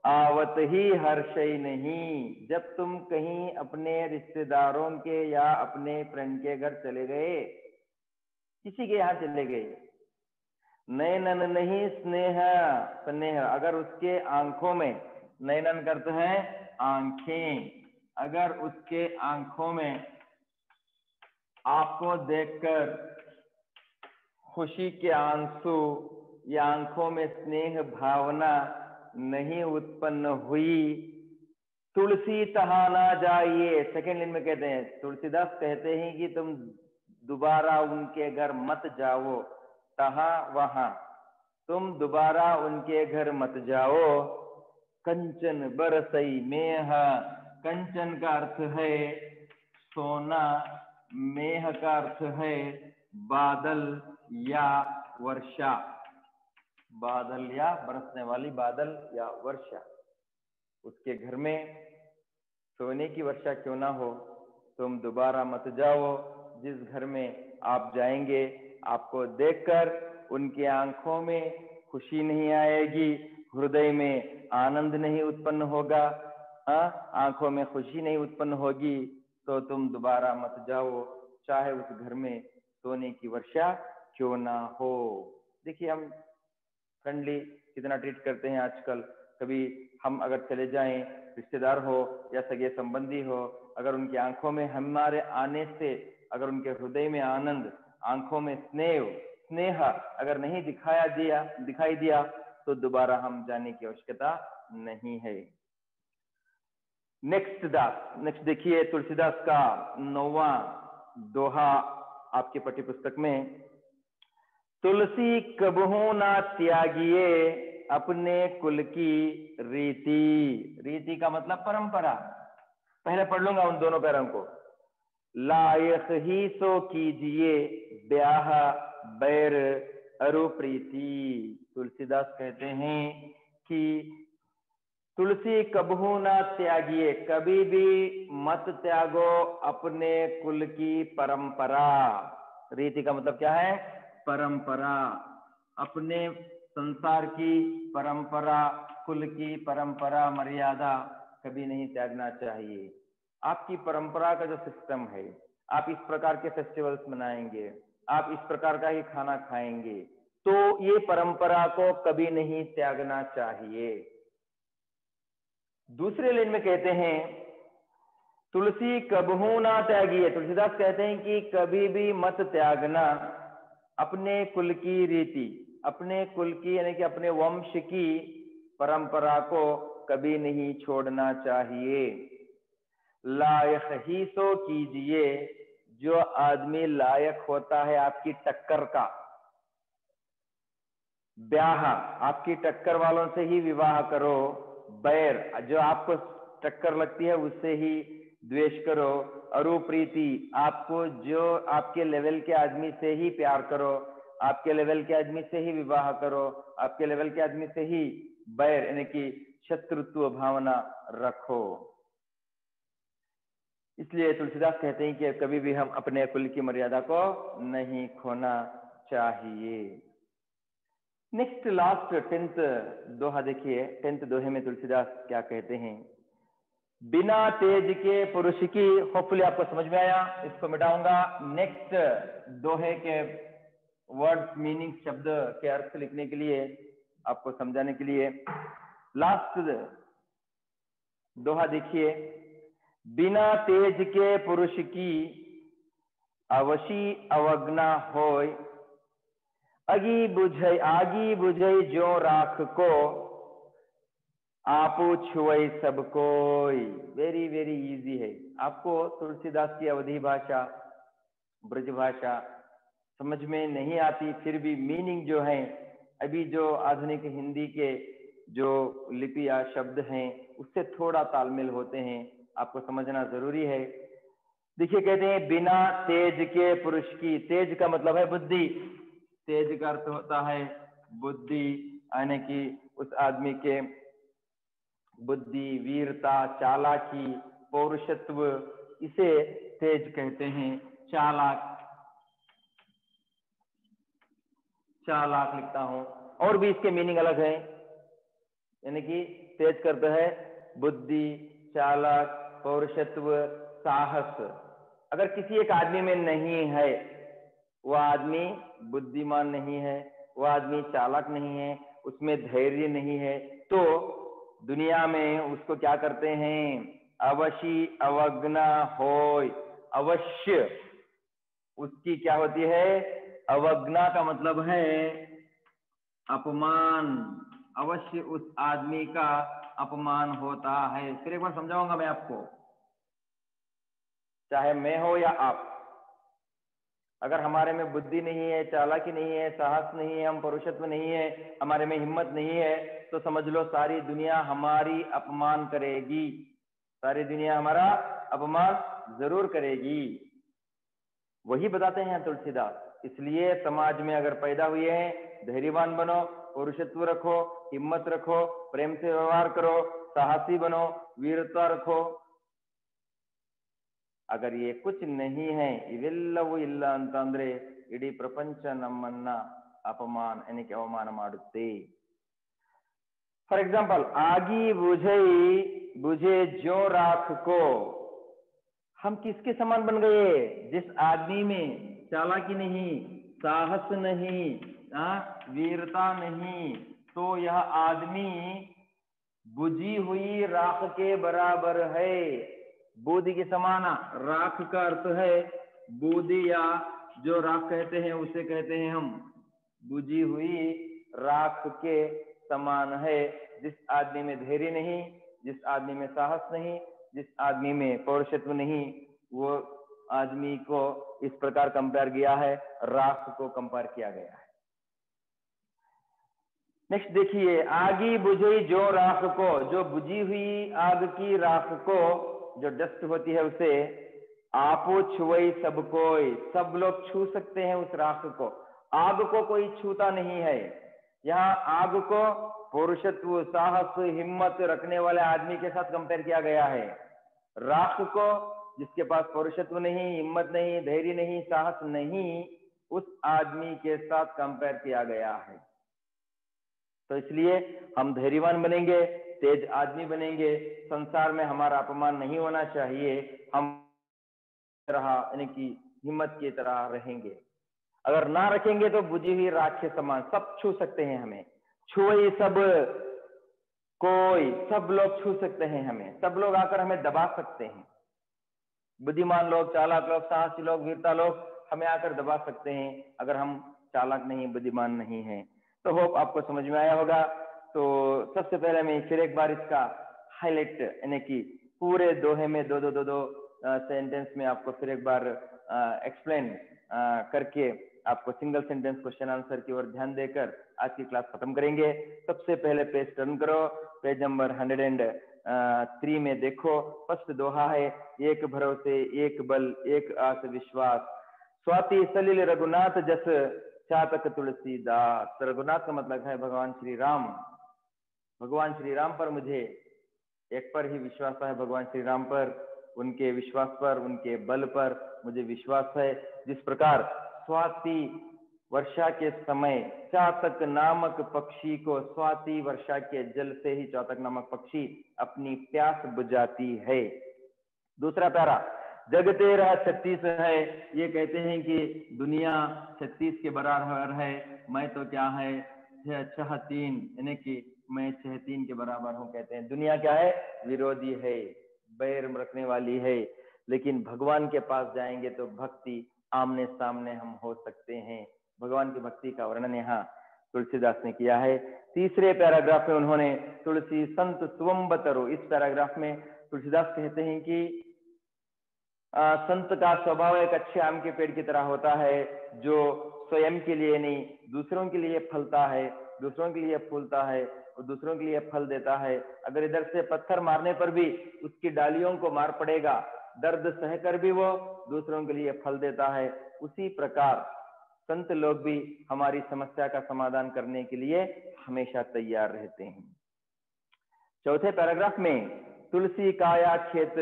आवत ही हर्षय नहीं, जब तुम कहीं अपने रिश्तेदारों के या अपने फ्रेंड के घर चले गए, किसी के यहाँ चले गए, नयनन नहीं स्नेह स्नेह, अगर उसके आंखों में, नयनन करते हैं आंखें, अगर उसके आंखों में आपको देखकर खुशी के आंसू या आंखों में स्नेह भावना नहीं उत्पन्न हुई, तुलसी तहा ना जाइए। सेकेंड लाइन में कहते हैं, तुलसीदास कहते हैं कि तुम दोबारा उनके घर मत जाओ, तहा वहां, तुम दोबारा उनके घर मत जाओ। कंचन बरसई मेह, कंचन का अर्थ है सोना, मेह का अर्थ है बादल या वर्षा, बादल या बरसने वाली बादल या वर्षा। उसके घर में सोने की वर्षा क्यों ना हो, तुम दोबारा मत जाओ। जिस घर में आप जाएंगे, आपको देखकर उनकी आंखों में खुशी नहीं आएगी, हृदय में आनंद नहीं उत्पन्न होगा, आंखों में खुशी नहीं उत्पन्न होगी, तो तुम दोबारा मत जाओ, चाहे उस घर में सोने की वर्षा क्यों ना हो। देखिए हम फ्रेंडली कितना ट्रीट करते हैं आजकल। कभी हम अगर चले जाएं, रिश्तेदार हो या सगे संबंधी हो, अगर उनकी आंखों में हमारे आने से, अगर उनके हृदय में आनंद, आंखों में स्नेह अगर नहीं दिखाई दिया तो दोबारा हम जाने की आवश्यकता नहीं है। नेक्स्ट देखिए तुलसीदास का 9वां दोहा आपके पाठ्य पुस्तक में, तुलसी कबहू ना त्यागिए अपने कुल की रीति। रीति का मतलब परंपरा। पहले पढ़ लूंगा उन दोनों पैरों को। लायक ही सो कीजिए ब्याह बैर अरु प्रीति। तुलसीदास कहते हैं कि तुलसी कबहू ना त्यागिए, कभी भी मत त्यागो अपने कुल की परंपरा। रीति का मतलब क्या है? परंपरा, अपने संसार की परंपरा, कुल की परंपरा, मर्यादा कभी नहीं त्यागना चाहिए। आपकी परंपरा का जो सिस्टम है, आप इस प्रकार के फेस्टिवल्स मनाएंगे, आप इस प्रकार का ही खाना खाएंगे, तो ये परंपरा को कभी नहीं त्यागना चाहिए। दूसरे लाइन में कहते हैं, तुलसी कबहू ना त्यागिए। तुलसीदास कहते हैं कि कभी भी मत त्यागना अपने कुल की रीति, अपने कुल की यानी कि अपने वंश की परंपरा को कभी नहीं छोड़ना चाहिए। लायक ही सो कीजिए, जो आदमी लायक होता है आपकी टक्कर का, ब्याह आपकी टक्कर वालों से ही विवाह करो, बैर जो आपको टक्कर लगती है उससे ही द्वेष करो, अरु प्रीति आपको जो आपके लेवल के आदमी से ही प्यार करो, आपके लेवल के आदमी से ही विवाह करो, आपके लेवल के आदमी से ही बैर यानी कि शत्रुत्व भावना रखो। इसलिए तुलसीदास कहते हैं कि कभी भी हम अपने कुल की मर्यादा को नहीं खोना चाहिए। नेक्स्ट लास्ट 10th दोहा देखिए। 10th दोहे में तुलसीदास क्या कहते हैं, बिना तेज के पुरुष की। होपफुली आपको समझ में आया, इसको मिटाऊंगा। नेक्स्ट दोहे के वर्ड्स, मीनिंग, शब्द के अर्थ लिखने के लिए, आपको समझाने के लिए लास्ट दोहा देखिए, बिना तेज के पुरुष की अवशी अवज्ञा होय, आगी बुझई जो राख को, आपू छुई सब कोई। वेरी वेरी इजी है। आपको तुलसीदास की अवधी भाषा, ब्रज भाषा समझ में नहीं आती, फिर भी मीनिंग जो है, अभी जो आधुनिक हिंदी के जो लिपि या शब्द हैं उससे थोड़ा तालमेल होते हैं, आपको समझना जरूरी है। देखिए कहते हैं, बिना तेज के पुरुष की। तेज का मतलब है बुद्धि, तेज का अर्थ होता है बुद्धि, यानी कि उस आदमी के बुद्धि, वीरता, चालाकी, पौरुषत्व, इसे तेज कहते हैं। चालाक, चालाक लिखता हूं। और भी इसके मीनिंग अलग है, यानी कि तेज करता है बुद्धि, चालाक, पौरुषत्व, साहस। अगर किसी एक आदमी में नहीं है, वह आदमी बुद्धिमान नहीं है, वह आदमी चालाक नहीं है, उसमें धैर्य नहीं है, तो दुनिया में उसको क्या करते हैं? अवश्य अवज्ञा होय। अवश्य उसकी क्या होती है? अवज्ञा का मतलब है अपमान। अवश्य उस आदमी का अपमान होता है। फिर एक बार समझाऊंगा मैं आपको, चाहे मैं हो या आप, अगर हमारे में बुद्धि नहीं है, चालाकी नहीं है, साहस नहीं है, हम पौरुषत्व नहीं है, हमारे में हिम्मत नहीं है, तो समझ लो सारी दुनिया हमारी अपमान करेगी। सारी दुनिया हमारा अपमान जरूर करेगी। वही बताते हैं तुलसीदास। इसलिए समाज में अगर पैदा हुए हैं, धैर्यवान बनो, पौरुषत्व रखो, हिम्मत रखो, प्रेम से व्यवहार करो, साहसी बनो, वीरता रखो। अगर ये कुछ नहीं है, ಇವೆಲ್ಲವೂ ಇಲ್ಲ ಅಂತಂದ್ರೆ ಇಡೀ ಪ್ರಪಂಚ ನಮ್ಮನ್ನ अपमान यानी कि अवमान ಮಾಡುತ್ತೆ। फॉर एग्जाम्पल, आगी बुझे ज्यो राख को, हम किसके समान बन गए? जिस आदमी में चालाकी नहीं, साहस नहीं, वीरता नहीं, तो यह आदमी बुझी हुई राख के बराबर है। बूदी के समान। राख का अर्थ है बूदी, या जो राख कहते हैं उसे कहते हैं हम बुझी हुई राख के समान है। जिस आदमी में धैर्य नहीं, जिस आदमी में साहस नहीं, जिस आदमी में पौरुषत्व नहीं, वो आदमी को इस प्रकार कंपेयर किया है, राख को कंपेयर किया गया है। नेक्स्ट देखिए, आगी बुझी जो राख को, जो बुझी हुई आग की राख को, जो डस्ट होती है उसे, आपो छुवई सब कोई, सब लोग छू सकते हैं उस राख को। आग को कोई छूता नहीं है। यहाँ आग को पौरुषत्व, साहस, हिम्मत रखने वाले आदमी के साथ कंपेयर किया गया है। राख को, जिसके पास पौरुषत्व नहीं, हिम्मत नहीं, धैर्य नहीं, साहस नहीं, उस आदमी के साथ कंपेयर किया गया है। तो इसलिए हम धैर्यवान बनेंगे, तेज आदमी बनेंगे, संसार में हमारा अपमान नहीं होना चाहिए, हम तरह यानी कि हिम्मत की तरह रहेंगे। अगर ना रखेंगे तो बुझी हुई राख के समान, सब छू सकते हैं हमें। छुई सब कोई, सब लोग छू सकते हैं हमें, सब लोग आकर हमें दबा सकते हैं। बुद्धिमान लोग, चालाक लोग, साहसी लोग, वीरता लोग हमें आकर दबा सकते हैं अगर हम चालाक नहीं, बुद्धिमान नहीं हैं। तो होप आपको समझ में आया होगा। तो सबसे पहले मैं फिर एक बार इसका हाईलाइट यानी कि पूरे दोहे में दो सेंटेंस में आपको फिर एक बार एक्सप्लेन करके आपको सिंगल सेंटेंस क्वेश्चन आंसर की ओर ध्यान देकर आज की क्लास खत्म करेंगे। सबसे पहले पेज टर्न करो, पेज नंबर 103 में देखो। फर्स्ट दोहा है, एक भरोसे एक बल एक आस विश्वास, स्वाति सलिल रघुनाथ जस चातक तुलसीदास। रघुनाथ का मतलब है भगवान श्री राम। भगवान श्री राम पर मुझे एक पर ही विश्वास है, भगवान श्री राम पर, उनके विश्वास पर, उनके बल पर मुझे विश्वास है। जिस प्रकार स्वाति वर्षा के समय चातक नामक पक्षी को, स्वाति वर्षा के जल से ही चातक नामक पक्षी अपनी प्यास बुझाती है। दूसरा पैरा, जगते रह 36 है। ये कहते हैं कि दुनिया 36 के बराबर है, मैं तो क्या है 63 यानी कि मैं 63 के बराबर हूं। कहते हैं दुनिया क्या है? विरोधी है, बैर रखने वाली है। लेकिन भगवान के पास जाएंगे तो भक्ति आमने सामने हम हो सकते हैं। भगवान की भक्ति का वर्णन यहाँ तुलसीदास ने किया है। तीसरे पैराग्राफ में उन्होंने तुलसी संत स्वंबतरो, इस पैराग्राफ में तुलसीदास कहते हैं कि संत का स्वभाव एक अच्छे आम के पेड़ की तरह होता है, जो स्वयं के लिए नहीं दूसरों के लिए फलता है, दूसरों के लिए फूलता है और दूसरों के लिए फल देता है। अगर इधर से पत्थर मारने पर भी उसकी डालियों को मार पड़ेगा, दर्द सहकर भी वो दूसरों के लिए फल देता है। उसी प्रकार संत लोग भी हमारी समस्या का समाधान करने के लिए हमेशा तैयार रहते हैं। चौथे पैराग्राफ में तुलसी काया खेत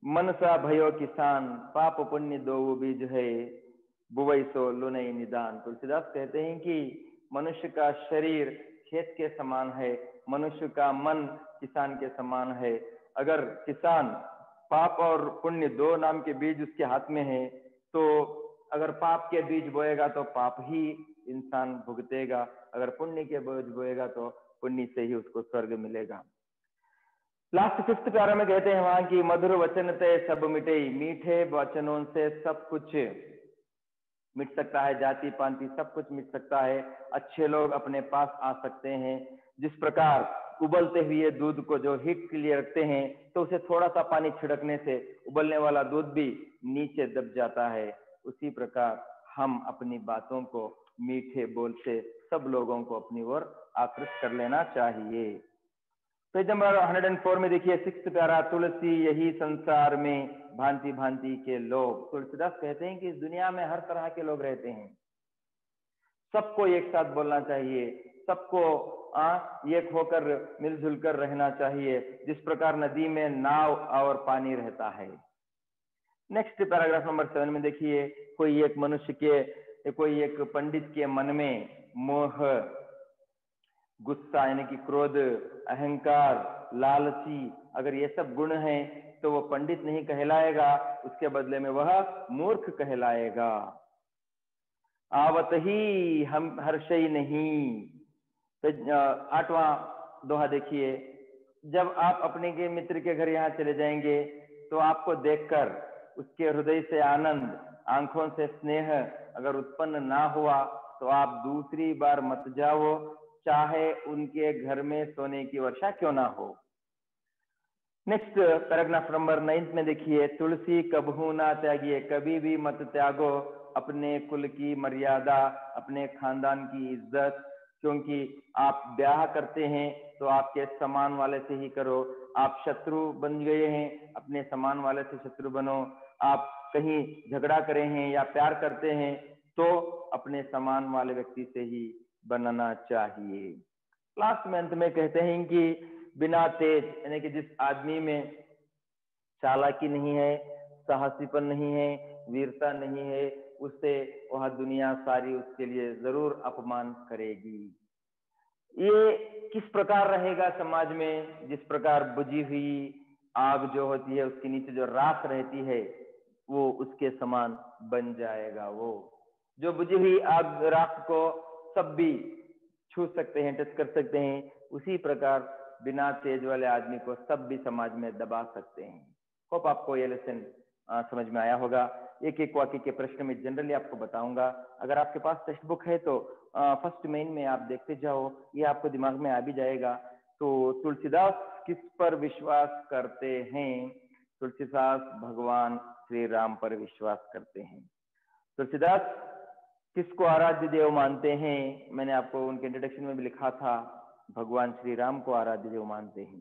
मनसा भयो किसान, पाप पुण्य दो बीज है, बुवई सो लुनई निदान। तुलसीदास कहते हैं कि मनुष्य का शरीर खेत के समान है, मनुष्य का मन किसान के समान है। अगर किसान पाप और पुण्य दो नाम के बीज उसके हाथ में है, तो अगर पाप के बीज बोएगा तो पाप ही इंसान भुगतेगा, अगर पुण्य के बीज बोएगा तो पुण्य से ही उसको स्वर्ग मिलेगा। लास्ट 5th पैरा में कहते हैं वहां की मधुर वचन ते सब मिटे, मीठे वचनों से सब कुछ मिट सकता है, जाति पांति सब कुछ मिट सकता है, अच्छे लोग अपने पास आ सकते हैं। जिस प्रकार उबलते हुए दूध को जो हीट के लिए रखते हैं, तो उसे थोड़ा सा पानी छिड़कने से उबलने वाला दूध भी नीचे दब जाता है, उसी प्रकार हम अपनी बातों को मीठे बोल से सब लोगों को अपनी ओर आकृष्ट कर लेना चाहिए। पेज नंबर 104 में देखिए 6th प्यारा, तुलसी यही संसार में भांति भांति के लोग। तुलसीदास कहते हैं कि इस दुनिया में हर तरह के लोग रहते हैं, सबको एक साथ बोलना चाहिए, सबको एक होकर मिलजुल कर रहना चाहिए, जिस प्रकार नदी में नाव और पानी रहता है। नेक्स्ट पैराग्राफ नंबर 7 में देखिए, कोई एक मनुष्य के, कोई एक पंडित के मन में मोह, गुस्सा यानी कि क्रोध, अहंकार, लालची, अगर ये सब गुण हैं तो वो पंडित नहीं कहलाएगा, उसके बदले में वह मूर्ख कहलाएगा। आवत ही हम हर्षई नहीं। तो 8वां दोहा देखिए, जब आप अपने के मित्र के घर यहाँ चले जाएंगे तो आपको देखकर उसके हृदय से आनंद, आंखों से स्नेह अगर उत्पन्न ना हुआ तो आप दूसरी बार मत जाओ, चाहे उनके घर में सोने की वर्षा क्यों ना हो। नेक्स्ट पैराग्राफ नंबर 9 में देखिए, तुलसी कबहू ना त्यागिए, कभी भी मत त्यागो अपने कुल की मर्यादा, अपने खानदान की इज्जत, क्योंकि आप ब्याह करते हैं तो आपके समान वाले से ही करो। आप शत्रु बन गए हैं, अपने समान वाले से शत्रु बनो। आप कहीं झगड़ा करे हैं या प्यार करते हैं तो अपने समान वाले व्यक्ति से ही बनना चाहिए। लास्ट में अंत में कहते हैं कि बिना तेज यानी कि जिस आदमी में चालाकी नहीं है, साहसीपन नहीं है, वीरता नहीं है, उससे वह दुनिया सारी उसके लिए जरूर अपमान करेगी। ये किस प्रकार रहेगा समाज में, जिस प्रकार बुझी हुई आग जो होती है उसके नीचे जो राख रहती है वो उसके समान बन जाएगा। वो जो बुझी हुई आग राख को सब भी छू सकते हैं, टच कर सकते हैं, उसी प्रकार बिना तेज वाले आदमी को सब भी समाज में दबा सकते हैं। होप आपको ये लेसन समझ में आया होगा। एक एक वाक्य के प्रश्न में जनरली आपको बताऊंगा, अगर आपके पास टेक्स्ट बुक है तो फर्स्ट मेन में आप देखते जाओ, ये आपको दिमाग में आ भी जाएगा। तो तुलसीदास किस पर विश्वास करते हैं? तुलसीदास भगवान श्री राम पर विश्वास करते हैं। तुलसीदास किसको आराध्य देव मानते हैं? मैंने आपको उनके इंट्रोडक्शन में भी लिखा था, भगवान श्री राम को आराध्य देव मानते हैं।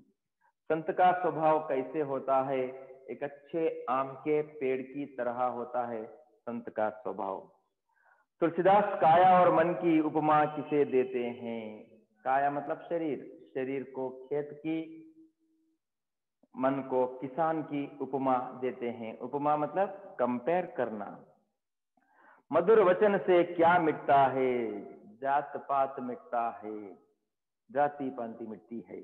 संत का स्वभाव कैसे होता है? एक अच्छे आम के पेड़ की तरह होता है संत का स्वभाव। तुलसीदास काया और मन की उपमा किसे देते हैं? काया मतलब शरीर, शरीर को खेत की, मन को किसान की उपमा देते हैं। उपमा मतलब कंपेयर करना। मधुर वचन से क्या मिटता है? जात पात मिटता है, जाति पांति मिटती है।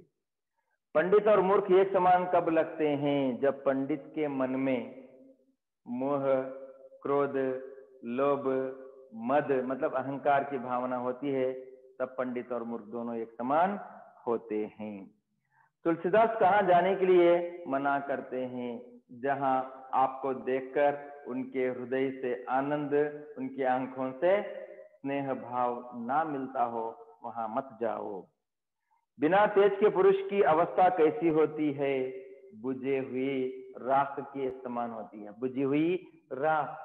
पंडित और मूर्ख एक समान कब लगते हैं? जब पंडित के मन में मोह, क्रोध, लोभ, मद मतलब अहंकार की भावना होती है, तब पंडित और मूर्ख दोनों एक समान होते हैं। तुलसीदास कहाँ जाने के लिए मना करते हैं? जहां आपको देखकर उनके हृदय से आनंद, उनकी आंखों से स्नेह भाव ना मिलता हो, वहां मत जाओ। बिना तेज के पुरुष की अवस्था कैसी होती है? बुझे हुई राख के समान होती है। बुझी हुई राख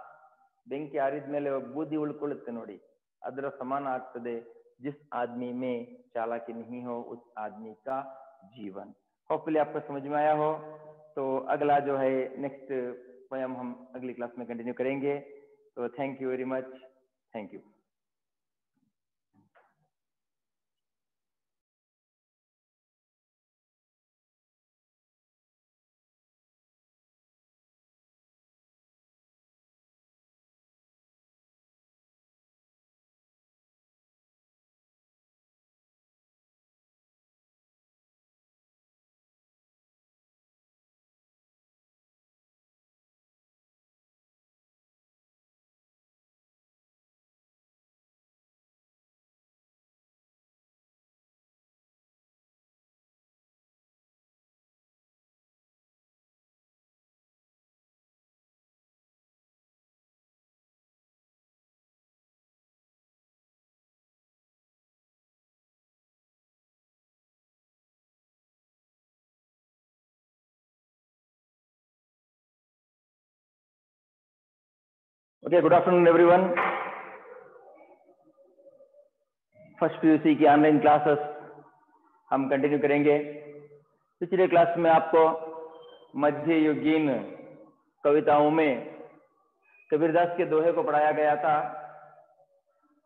ಬೆಂಕಿ ಆರಿದ ಮೇಲೆ ಬೂದಿ ಉಳ್ಕೊಳ್ಳುತ್ತೆ ನೋಡಿ, ಅದರ ಸಮಾನ ಆಗ್ತದೆ जिस आदमी में चालाकी नहीं हो उस आदमी का जीवन। होपफुली आपको समझ में आया हो। तो अगला जो है नेक्स्ट पोयम हम अगली क्लास में कंटिन्यू करेंगे। तो thank you very much, thank you. Okay, good afternoon everyone. First PUC की ऑनलाइन क्लासेस हम कंटिन्यू करेंगे। पिछले क्लास में आपको मध्ययुगीन कविताओं में कबीरदास के दोहे को पढ़ाया गया था।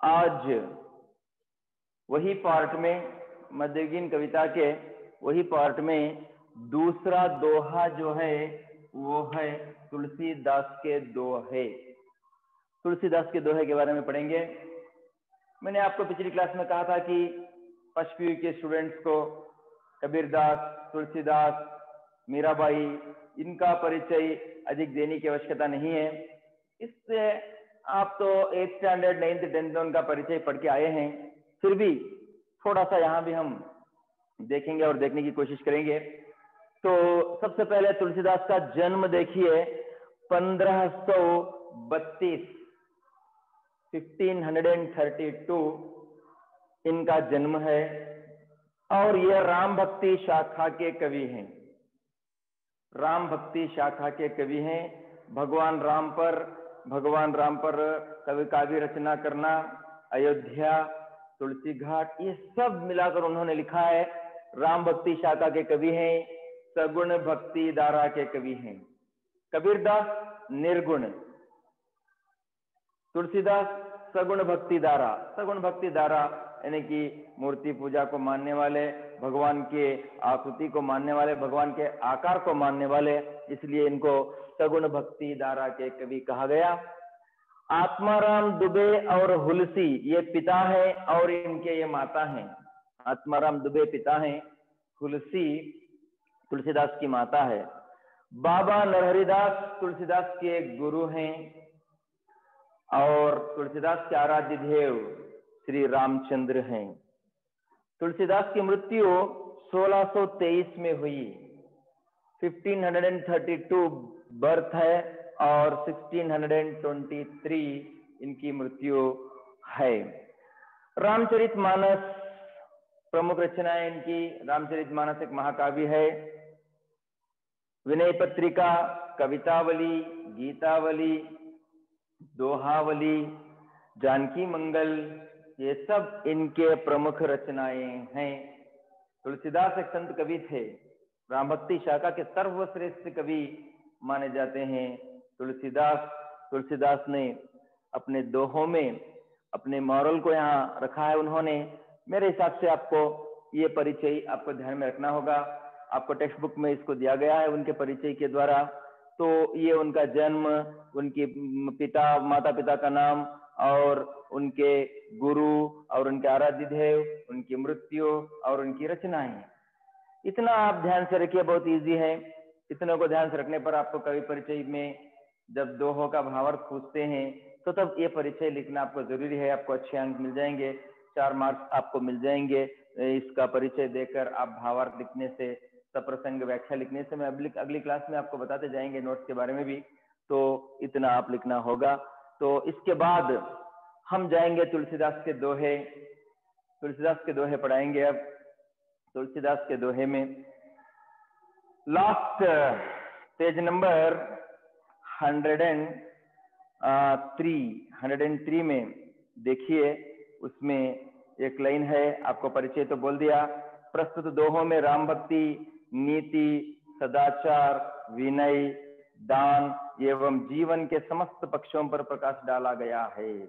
आज वही पार्ट में, मध्ययुगीन कविता के वही पार्ट में दूसरा दोहा जो है वो है तुलसीदास के दोहे। तुलसीदास के दोहे के बारे में पढ़ेंगे। मैंने आपको पिछली क्लास में कहा था कि फर्स्ट पीयू के स्टूडेंट्स को कबीरदास, तुलसीदास, मीराबाई इनका परिचय अधिक देने की आवश्यकता नहीं है। इससे आप तो 8th स्टैंडर्ड 9th 10th उनका परिचय पढ़ के आए हैं, फिर भी थोड़ा सा यहाँ भी हम देखेंगे और देखने की कोशिश करेंगे। तो सबसे पहले तुलसीदास का जन्म देखिए 1532 1532 इनका जन्म है और ये राम भक्ति शाखा के कवि हैं। राम भक्ति शाखा के कवि हैं। भगवान राम पर कवि काव्य रचना करना, अयोध्या, तुलसी घाट, ये सब मिलाकर उन्होंने लिखा है। राम भक्ति शाखा के कवि हैं। सगुण भक्ति धारा के कवि हैं। कबीरदास निर्गुण, तुलसीदास सगुण भक्ति धारा। सगुण भक्ति धारा यानी कि मूर्ति पूजा को मानने वाले, भगवान के आकृति को मानने वाले, भगवान के आकार को मानने वाले, इसलिए इनको सगुण भक्ति धारा के कवि कहा गया। आत्माराम दुबे और हुलसी ये पिता है और इनके ये माता हैं। आत्माराम दुबे पिता हैं, हुलसी तुलसीदास की माता है। बाबा नरहरिदास तुलसीदास के गुरु हैं और तुलसीदास के आराध्य देव श्री रामचंद्र हैं। तुलसीदास की मृत्यु 1623 में हुई। 1532 बर्थ है और 1623 इनकी मृत्यु है। रामचरितमानस प्रमुख रचनाएं इनकी। रामचरितमानस एक महाकाव्य है। विनय पत्रिका, कवितावली, गीतावली, दोहावली, जानकी मंगल, ये सब इनके प्रमुख रचनाएं हैं। तुलसीदास एक संत कवि थे। राम भक्ति शाखा के सर्वश्रेष्ठ कवि माने जाते हैं तुलसीदास ने अपने दोहों में अपने मॉरल को यहाँ रखा है। उन्होंने, मेरे हिसाब से आपको ये परिचय आपको ध्यान में रखना होगा। आपको टेक्स्ट बुक में इसको दिया गया है उनके परिचय के द्वारा। तो ये उनका जन्म, उनके माता पिता का नाम और उनके गुरु और उनके आराध्य देव, उनकी मृत्यु और उनकी रचनाएं, इतना आप ध्यान से रखिए। बहुत इजी है। इतने को ध्यान से रखने पर आपको कवि परिचय में जब दोहों का भावार्थ पूछते हैं तो तब ये परिचय लिखना आपको जरूरी है। आपको अच्छे अंक मिल जाएंगे, 4 मार्क्स आपको मिल जाएंगे इसका परिचय देकर। आप भावार्थ लिखने से, सप्रसंग व्याख्या लिखने से, मैं अगली क्लास में आपको बताते जाएंगे नोट्स के बारे में भी। तो इतना आप लिखना होगा। तो इसके बाद हम जाएंगे तुलसीदास के दोहे। तुलसीदास के दोहे पढ़ाएंगे। अब तुलसीदास के दोहे में लास्ट पेज नंबर 103 में देखिए, उसमें एक लाइन है, आपको परिचय तो बोल दिया। प्रस्तुत दोहों में राम भक्ति, नीति, सदाचार, विनय, दान एवं जीवन के समस्त पक्षों पर प्रकाश डाला गया है।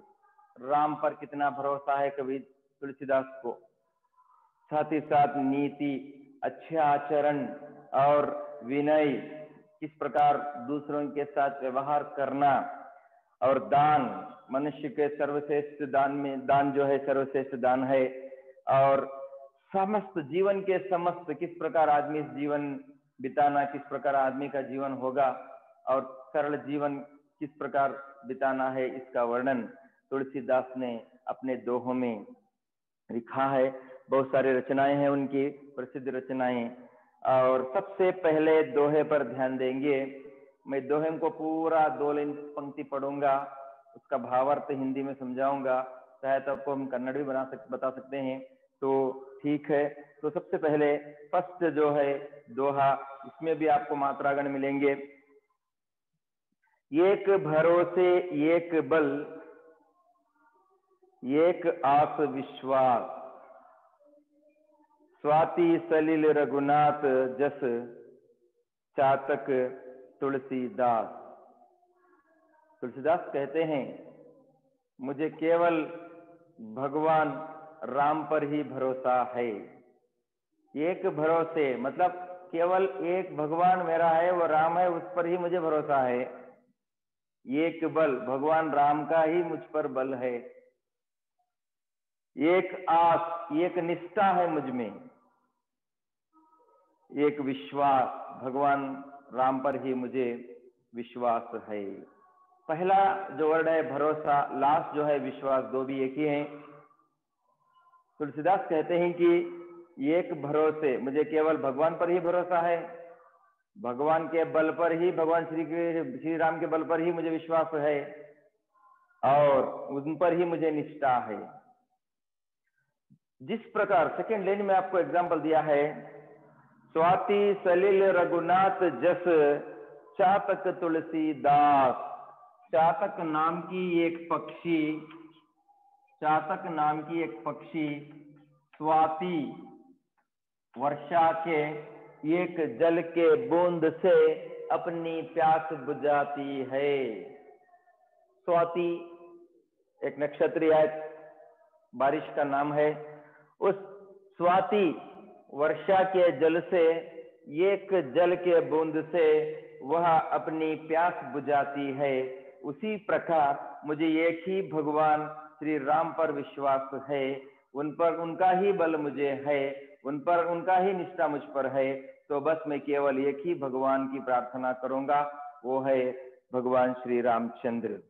राम पर कितना भरोसा है कवि तुलसीदास को, साथ ही साथ नीति, अच्छे आचरण और विनय, किस प्रकार दूसरों के साथ व्यवहार करना, और दान, मनुष्य के सर्वश्रेष्ठ दान में, दान जो है सर्वश्रेष्ठ दान है, और समस्त जीवन के समस्त, किस प्रकार आदमी जीवन बिताना, किस प्रकार आदमी का जीवन होगा और सरल जीवन किस प्रकार बिताना है, इसका वर्णन तुलसीदास ने अपने दोहों में लिखा है। बहुत सारी रचनाएं हैं उनकी, प्रसिद्ध रचनाएं। और सबसे पहले दोहे पर ध्यान देंगे। मैं दोहे को पूरा 2 लाइन पंक्ति पढ़ूंगा, उसका भावार्थ हिंदी में समझाऊंगा। चाहे तो आपको हम कन्नड़ भी बता सकते हैं, तो ठीक है। तो सबसे पहले फर्स्ट जो है दोहा, इसमें भी आपको मात्रागण मिलेंगे। एक भरोसे एक बल, एक आस विश्वास, स्वाति सलिल रघुनाथ जस, चातक तुलसीदास। तुलसीदास कहते हैं मुझे केवल भगवान राम पर ही भरोसा है। एक भरोसे मतलब केवल एक भगवान मेरा है, वो राम है, उस पर ही मुझे भरोसा है। एक बल, भगवान राम का ही मुझ पर बल है। एक आस, एक निष्ठा है मुझ में। एक विश्वास, भगवान राम पर ही मुझे विश्वास है। पहला जो वर्ड है भरोसा, लास्ट जो है विश्वास, दो भी एक ही हैं। तुलसीदास कहते हैं कि एक भरोसे, मुझे केवल भगवान पर ही भरोसा है, भगवान के बल पर ही, भगवान श्री राम के बल पर ही मुझे विश्वास है और उन पर ही मुझे निष्ठा है। जिस प्रकार सेकेंड लाइन में आपको एग्जाम्पल दिया है, स्वाति सलिल रघुनाथ जस, चातक तुलसीदास। चातक नाम की एक पक्षी, चातक नाम की एक पक्षी स्वाति वर्षा के एक जल के बूंद से अपनी प्यास बुझाती है। स्वाति एक नक्षत्रीय बारिश का नाम है। उस स्वाति वर्षा के जल से, एक जल के बूंद से वह अपनी प्यास बुझाती है। उसी प्रकार मुझे एक ही भगवान श्री राम पर विश्वास है, उन पर उनका ही बल मुझे है, उन पर उनका ही निष्ठा मुझ पर है। तो बस मैं केवल एक ही भगवान की प्रार्थना करूंगा, वो है भगवान श्री रामचंद्र।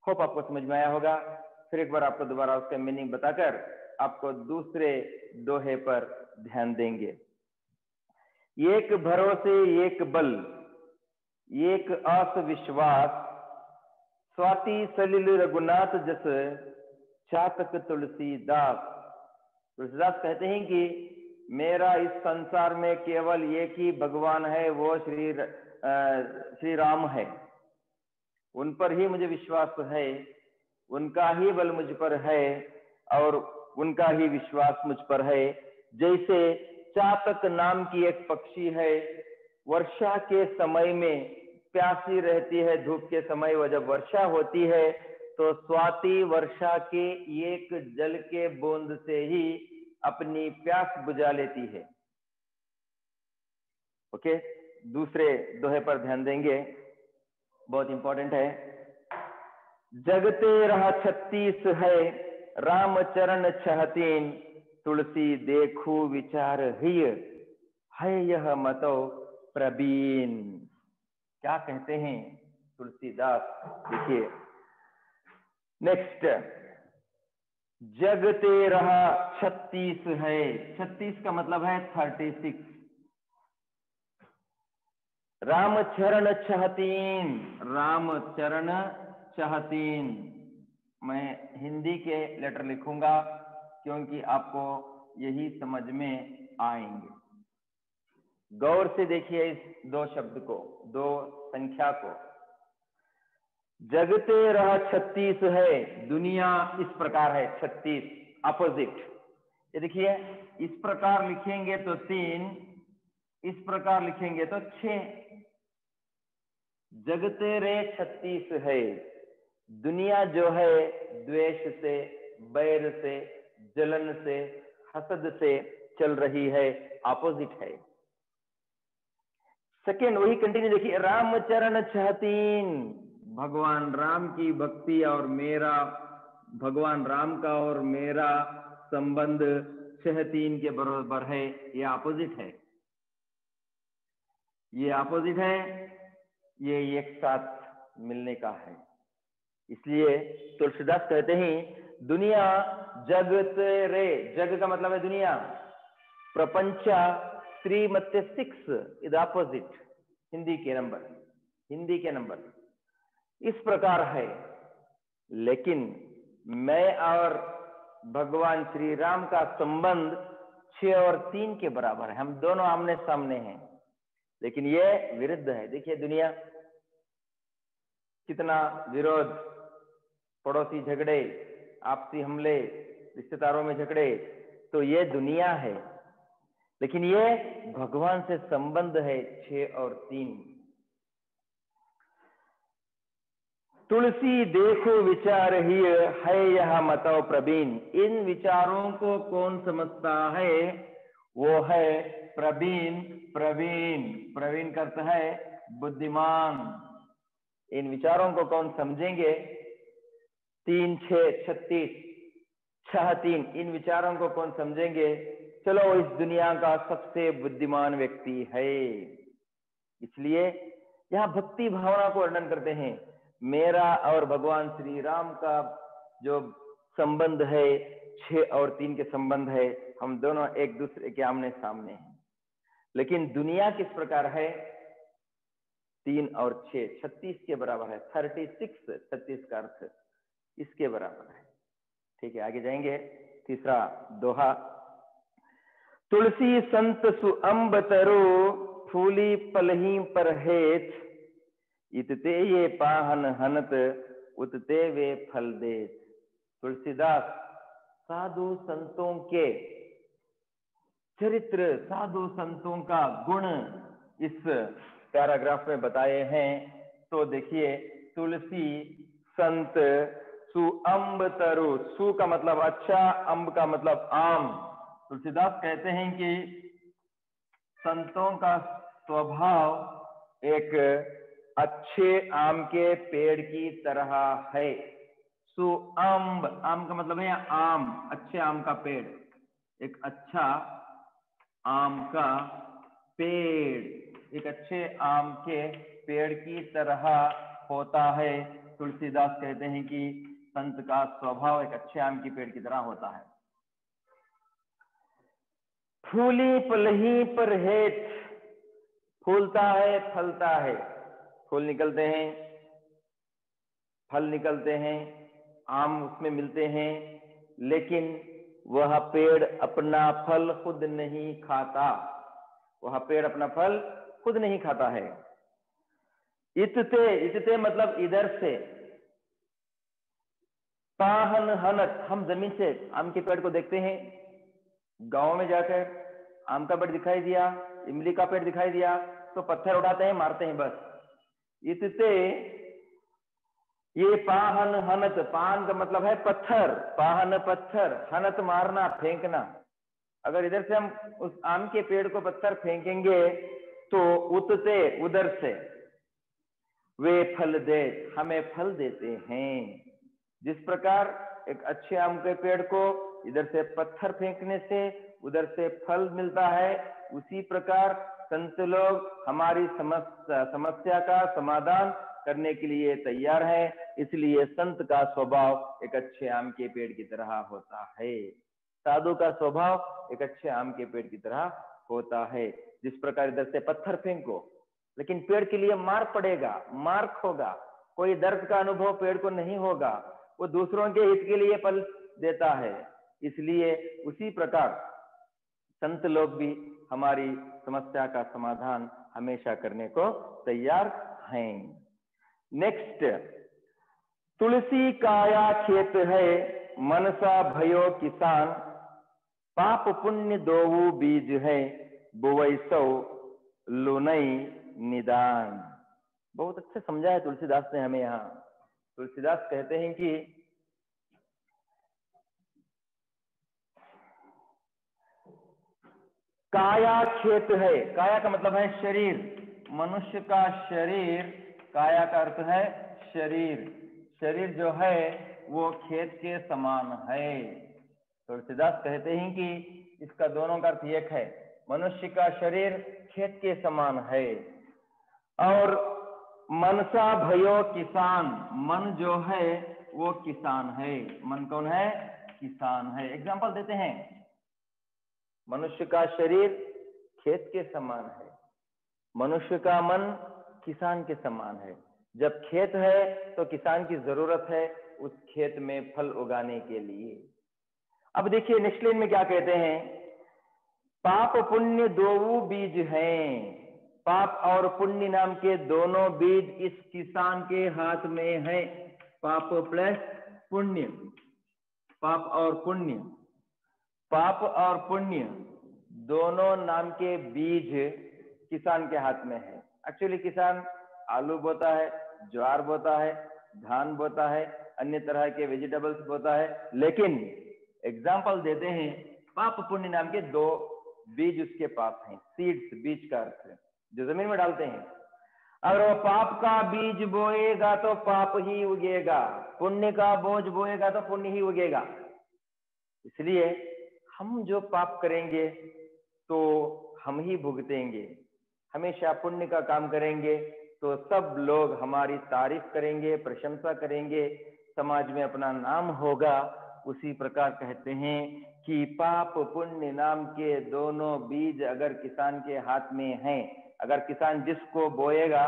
होप आपको समझ में आया होगा। फिर एक बार आपको दोबारा उसका मीनिंग बताकर आपको दूसरे दोहे पर ध्यान देंगे। एक भरोसे एक बल, एक आस विश्वास, स्वाति सलिल रघुनाथ जस, चातक तुलसीदास। तुलसीदास कहते हैं कि मेरा इस संसार में केवल एक ही भगवान है, वो श्री राम है। उन पर ही मुझे विश्वास है, उनका ही बल मुझ पर है और उनका ही विश्वास मुझ पर है। जैसे चातक नाम की एक पक्षी है, वर्षा के समय में प्यासी रहती है, धूप के समय वह जब वर्षा होती है तो स्वाति वर्षा के एक जल के बूंद से ही अपनी प्यास बुझा लेती है। ओके, दूसरे दोहे पर ध्यान देंगे, बहुत इंपॉर्टेंट है। जगते रहा 36 है, राम चरण 6 तुलसी देखू विचार हिय, है यह मतो प्रवीण। क्या कहते हैं तुलसीदास, देखिए नेक्स्ट। जगते रहा 36 है, 36 का मतलब है 36। राम चरण 6, राम चरण 6। मैं हिंदी के लेटर लिखूंगा क्योंकि आपको यही समझ में आएंगे। गौर से देखिए इस दो शब्द को, दो संख्या को। जगते रहा 36 है, दुनिया इस प्रकार है 36, अपोजिट। ये देखिए, इस प्रकार लिखेंगे तो 3, इस प्रकार लिखेंगे तो 6। जगते रे 36 है, दुनिया जो है द्वेष से, बैर से, जलन से, हसद से चल रही है, अपोजिट है। सेकेंड वही कंटिन्यू देखिए, रामचरण 6, भगवान राम की भक्ति और मेरा, भगवान राम का और मेरा संबंध 6-3 के बराबर है। ये अपोजिट है, ये अपोजिट है, ये एक साथ मिलने का है। इसलिए तुलसीदास कहते हैं दुनिया जगत रे, जग का मतलब है दुनिया, प्रपंचा 3 इज अपोजिट, हिंदी के नंबर इस प्रकार है। लेकिन मैं और भगवान श्री राम का संबंध 6 और 3 के बराबर है, हम दोनों आमने सामने हैं, लेकिन ये विरुद्ध है। देखिए दुनिया कितना विरोध, पड़ोसी झगड़े, आपसी हमले, रिश्तेदारों में झगड़े, तो ये दुनिया है। लेकिन ये भगवान से संबंध है 6 और 3। तुलसी देखो विचार ही है यह मतव प्रवीण। इन विचारों को कौन समझता है? वो है प्रवीण। प्रवीण, प्रवीण का अर्थ है बुद्धिमान। इन विचारों को कौन समझेंगे? 3, 6, 36, 6, 3, इन विचारों को कौन समझेंगे? चलो, इस दुनिया का सबसे बुद्धिमान व्यक्ति है। इसलिए यहां भक्ति भावना को वर्णन करते हैं। मेरा और भगवान श्री राम का जो संबंध है 6 और 3 के संबंध है। हम दोनों एक दूसरे के आमने सामने हैं। लेकिन दुनिया किस प्रकार है? 3 और 6 36 के बराबर है। 36, 36 का अर्थ इसके बराबर है। ठीक है, आगे जाएंगे। तीसरा दोहा। तुलसी संत सु अम्ब तरो फूली पलही पर हेत। इतते ये पाहन हनत उतते वे फल देत। तुलसीदास साधु संतों के चरित्र, साधु संतों का गुण इस पैराग्राफ में बताए हैं। तो देखिए, तुलसी संत सु अम्ब तरु। सु का मतलब अच्छा, अम्ब का मतलब आम। तुलसीदास कहते हैं कि संतों का स्वभाव एक अच्छे आम के पेड़ की तरह है। सु अम्ब, आम का मतलब है आम, अच्छे आम का पेड़, एक अच्छा आम का पेड़, एक अच्छे आम के पेड़ की तरह होता है। तुलसीदास कहते हैं कि संत का स्वभाव एक अच्छे आम की पेड़ की तरह होता है। फूली पलही पर हेत, फूलता है, फलता है, फूल निकलते हैं, फल निकलते हैं, आम उसमें मिलते हैं, लेकिन वह पेड़ अपना फल खुद नहीं खाता। वह पेड़ अपना फल खुद नहीं खाता है। इतते, इतते मतलब इधर से, पाहन हनत, हम जमीन से आम के पेड़ को देखते हैं। गांव में जाकर आम का पेड़ दिखाई दिया, इमली का पेड़ दिखाई दिया, तो पत्थर उठाते हैं, मारते हैं बस। इतते ये पाहन हनत, पाहन का मतलब है पत्थर, पाहन पत्थर, हनत मारना, फेंकना। अगर इधर से हम उस आम के पेड़ को पत्थर फेंकेंगे तो उतते, उधर से वे फल दे, हमें फल देते हैं। जिस प्रकार एक अच्छे आम के पेड़ को इधर से पत्थर फेंकने से उधर से फल मिलता है, उसी प्रकार संत लोग हमारी समस्या का समाधान करने के लिए तैयार है। इसलिए संत का स्वभाव एक अच्छे आम के पेड़ की तरह होता है। साधु का स्वभाव एक अच्छे आम के पेड़ की तरह होता है। जिस प्रकार इधर से पत्थर फेंको, लेकिन पेड़ के लिए मार पड़ेगा, मार्क होगा, कोई दर्द का अनुभव पेड़ को नहीं होगा, वो दूसरों के हित के लिए फल देता है। इसलिए उसी प्रकार संत लोग भी हमारी समस्या का समाधान हमेशा करने को तैयार हैं। नेक्स्ट, तुलसी काया खेत है मनसा भयो किसान। पाप पुण्य दोऊ बीज है बुवई सौ लुनई निदान। बहुत अच्छा समझा है तुलसीदास ने हमें यहाँ। तुलसीदास कहते हैं कि काया खेत है, काया का मतलब है शरीर, मनुष्य का शरीर, काया का अर्थ है शरीर, शरीर जो है वो खेत के समान है। तुलसीदास कहते हैं कि इसका दोनों का अर्थ एक है, मनुष्य का शरीर खेत के समान है। और मनसा भयो किसान, मन जो है वो किसान है। मन कौन है? किसान है। एग्जाम्पल देते हैं, मनुष्य का शरीर खेत के समान है, मनुष्य का मन किसान के समान है। जब खेत है तो किसान की जरूरत है उस खेत में फल उगाने के लिए। अब देखिए नेक्स्ट लाइन में क्या कहते हैं, पाप पुण्य दोऊ बीज हैं। पाप और पुण्य नाम के दोनों बीज इस किसान के हाथ में है। पाप प्लस पुण्य, पाप और पुण्य, पाप और पुण्य दोनों नाम के बीज किसान के हाथ में है। एक्चुअली किसान आलू बोता है, ज्वार बोता है, धान बोता है, अन्य तरह के वेजिटेबल्स बोता है, लेकिन एग्जाम्पल देते हैं पाप पुण्य नाम के दो बीज उसके पास हैं। सीड्स, बीज का अर्थ जो जमीन में डालते हैं। अगर वो पाप का बीज बोएगा तो पाप ही उगेगा, पुण्य का बोझ बोएगा तो पुण्य ही उगेगा। इसलिए हम जो पाप करेंगे तो हम ही भुगतेंगे, हमेशा पुण्य का काम करेंगे तो सब लोग हमारी तारीफ करेंगे, प्रशंसा करेंगे, समाज में अपना नाम होगा। उसी प्रकार कहते हैं कि पाप पुण्य नाम के दोनों बीज अगर किसान के हाथ में हैं, अगर किसान जिसको बोएगा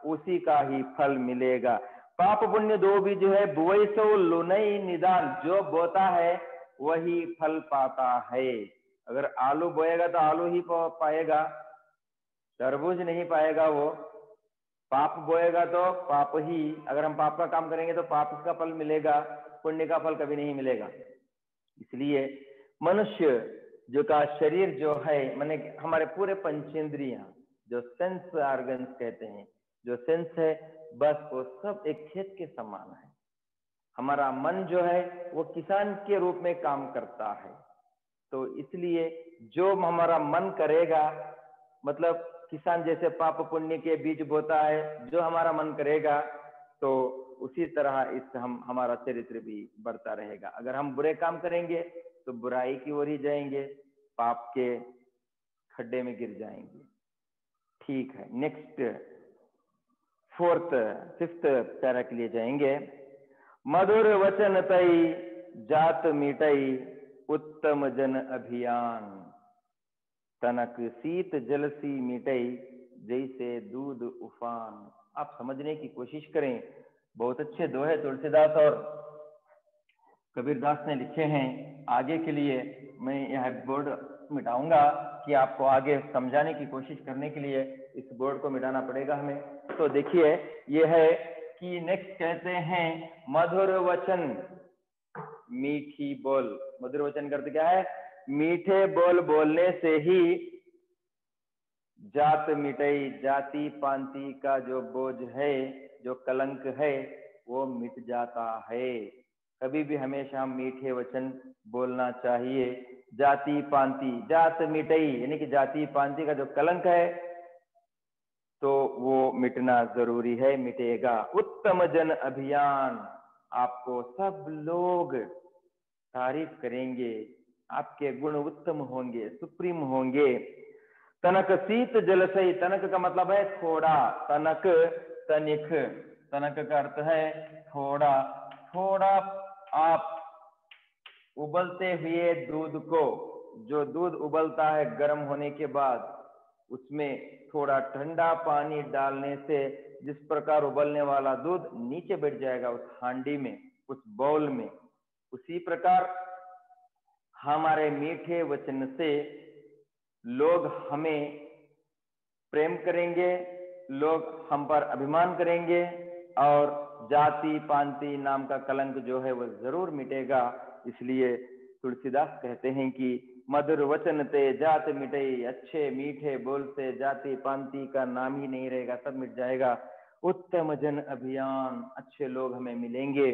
उसी का ही फल मिलेगा। पाप पुण्य दो बीज है, बुवई सो लुनई निदान, जो बोता है वही फल पाता है। अगर आलू बोएगा तो आलू ही पाएगा, तरबूज नहीं पाएगा वो। पाप बोएगा तो पाप ही, अगर हम पाप का काम करेंगे तो पाप का फल मिलेगा, पुण्य का फल कभी नहीं मिलेगा। इसलिए मनुष्य जो का शरीर जो है, माने हमारे पूरे पंचेंद्रियां जो सेंस ऑर्गन्स कहते हैं, जो सेंस है, बस वो सब एक खेत के समान है। हमारा मन जो है वो किसान के रूप में काम करता है। तो इसलिए जो हमारा मन करेगा, मतलब किसान जैसे पाप पुण्य के बीज बोता है, जो हमारा मन करेगा तो उसी तरह इस हमारा चरित्र भी बढ़ता रहेगा। अगर हम बुरे काम करेंगे तो बुराई की ओर ही जाएंगे, पाप के खड्डे में गिर जाएंगे। ठीक है, नेक्स्ट फिफ्थ पैरा के लिए जाएंगे। मधुर वचन तई जात मिटई उत्तम जन अभियान, तनक शीत जलसी मिटई जैसे दूध उफान। आप समझने की कोशिश करें, बहुत अच्छे दोहे तुलसीदास और कबीरदास ने लिखे हैं। आगे के लिए मैं यह बोर्ड मिटाऊंगा कि आपको आगे समझाने की कोशिश करने के लिए इस बोर्ड को मिटाना पड़ेगा हमें। तो देखिए ये है कि नेक्स्ट कहते हैं मधुर वचन मीठी बोल। मधुर वचन का अर्थ क्या है? मीठे बोल बोलने से ही जात मिटई, जाति पांति का जो बोझ है, जो कलंक है, वो मिट जाता है। कभी भी हमेशा मीठे वचन बोलना चाहिए। जाति पांति, जात मिटई यानी कि जाति पांति का जो कलंक है तो वो मिटना जरूरी है, मिटेगा। उत्तम जन अभियान, आपको सब लोग तारीफ करेंगे, आपके गुण उत्तम होंगे, सुप्रीम होंगे। तनक शीत जलसई, तनक का मतलब है थोड़ा, तनक तनिक, तनक का अर्थ है थोड़ा। थोड़ा आप उबलते हुए दूध को, जो दूध उबलता है गर्म होने के बाद, उसमें थोड़ा ठंडा पानी डालने से जिस प्रकार उबलने वाला दूध नीचे बैठ जाएगा उस हांडी में, उस बाउल में, उसी प्रकार हमारे मीठे वचन से लोग हमें प्रेम करेंगे, लोग हम पर अभिमान करेंगे और जाति पांति नाम का कलंक जो है वो जरूर मिटेगा। इसलिए तुलसीदास कहते हैं कि मधुर वचन ते जात मिटई, अच्छे मीठे बोल से जाति पांति का नाम ही नहीं रहेगा, सब मिट जाएगा। उत्तम जन अभियान, अच्छे लोग हमें मिलेंगे।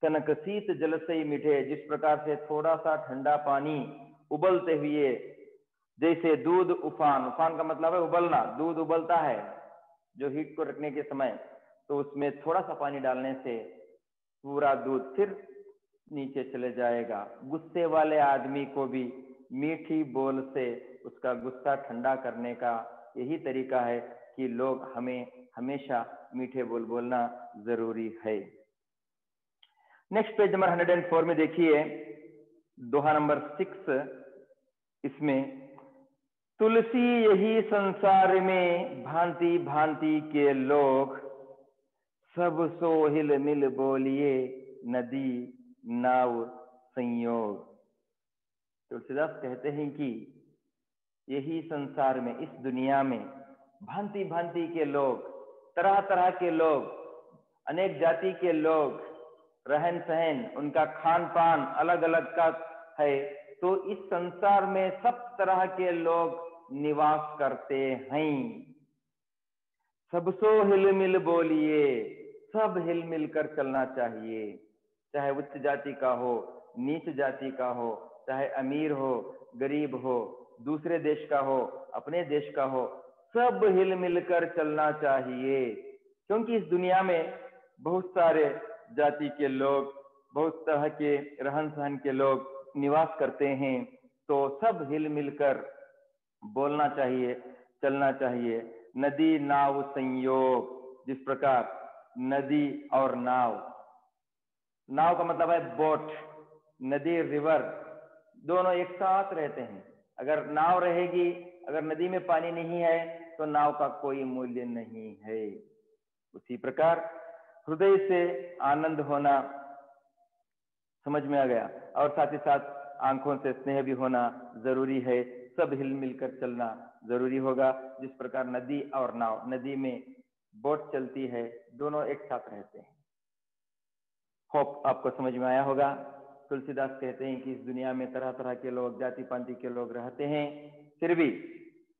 तनक शीत जलसई मिठे, जिस प्रकार से थोड़ा सा ठंडा पानी उबलते हुए, जैसे दूध उफान, उफान का मतलब है उबलना, दूध उबलता है जो हीट को रखने के समय, तो उसमें थोड़ा सा पानी डालने से पूरा दूध फिर नीचे चले जाएगा। गुस्से वाले आदमी को भी मीठी बोल से उसका गुस्सा ठंडा करने का यही तरीका है कि लोग हमें हमेशा मीठे बोल बोलना जरूरी है। नेक्स्ट पेज नंबर 104 में देखिए दोहा नंबर 6, इसमें तुलसी यही संसार में भांति भांति के लोग, सब सो हिल मिल बोलिए नदी नाव संयोग। तुलसीदास कहते हैं कि यही संसार में, इस दुनिया में भांति भांति के लोग, तरह तरह के लोग, अनेक जाति के लोग, रहन सहन, उनका खान पान अलग अलग का है। तो इस संसार में सब तरह के लोग निवास करते हैं। सबसो हिल मिल बोलिए, सब हिल मिल कर चलना चाहिए, चाहे उच्च जाति का हो, नीच जाति का हो, चाहे अमीर हो, गरीब हो, दूसरे देश का हो, अपने देश का हो, सब हिल मिलकर चलना चाहिए। क्योंकि इस दुनिया में बहुत सारे जाति के लोग, बहुत तरह के रहन सहन के लोग निवास करते हैं। तो सब हिल मिलकर बोलना चाहिए, चलना चाहिए। नदी नाव संयोग, जिस प्रकार नदी और नाव, नाव का मतलब है बोट, नदी रिवर, दोनों एक साथ रहते हैं। अगर नाव रहेगी, अगर नदी में पानी नहीं है तो नाव का कोई मूल्य नहीं है। उसी प्रकार हृदय से आनंद होना समझ में आ गया, और साथ ही साथ आंखों से स्नेह भी होना जरूरी है। सब हिल मिलकर चलना जरूरी होगा। जिस प्रकार नदी और नाव, नदी में बोट चलती है, दोनों एक साथ रहते हैं। होप आपको समझ में आया होगा। तुलसीदास कहते हैं कि इस दुनिया में तरह तरह के लोग, जाति पाति के लोग रहते हैं, फिर भी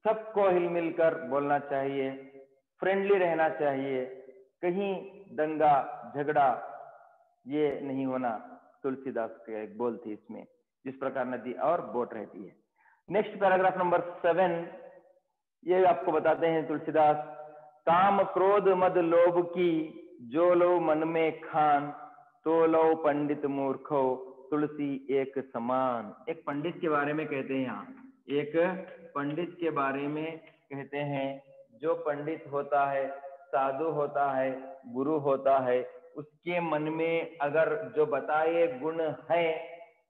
सबको हिल मिलकर बोलना चाहिए, फ्रेंडली रहना चाहिए, कहीं दंगा झगड़ा ये नहीं होना। तुलसीदास के एक बोल थी इसमें, जिस प्रकार नदी और बोट रहती है। नेक्स्ट पैराग्राफ नंबर 7, ये आपको बताते हैं तुलसीदास, काम क्रोध मद लोभ की, जो लो मन में खान, तो लो पंडित मूर्खो, तुलसी एक समान। एक पंडित के बारे में कहते हैं यहाँ, एक पंडित के बारे में कहते हैं। जो पंडित होता है, साधु होता है, गुरु होता है, उसके मन में अगर जो बताए गुण है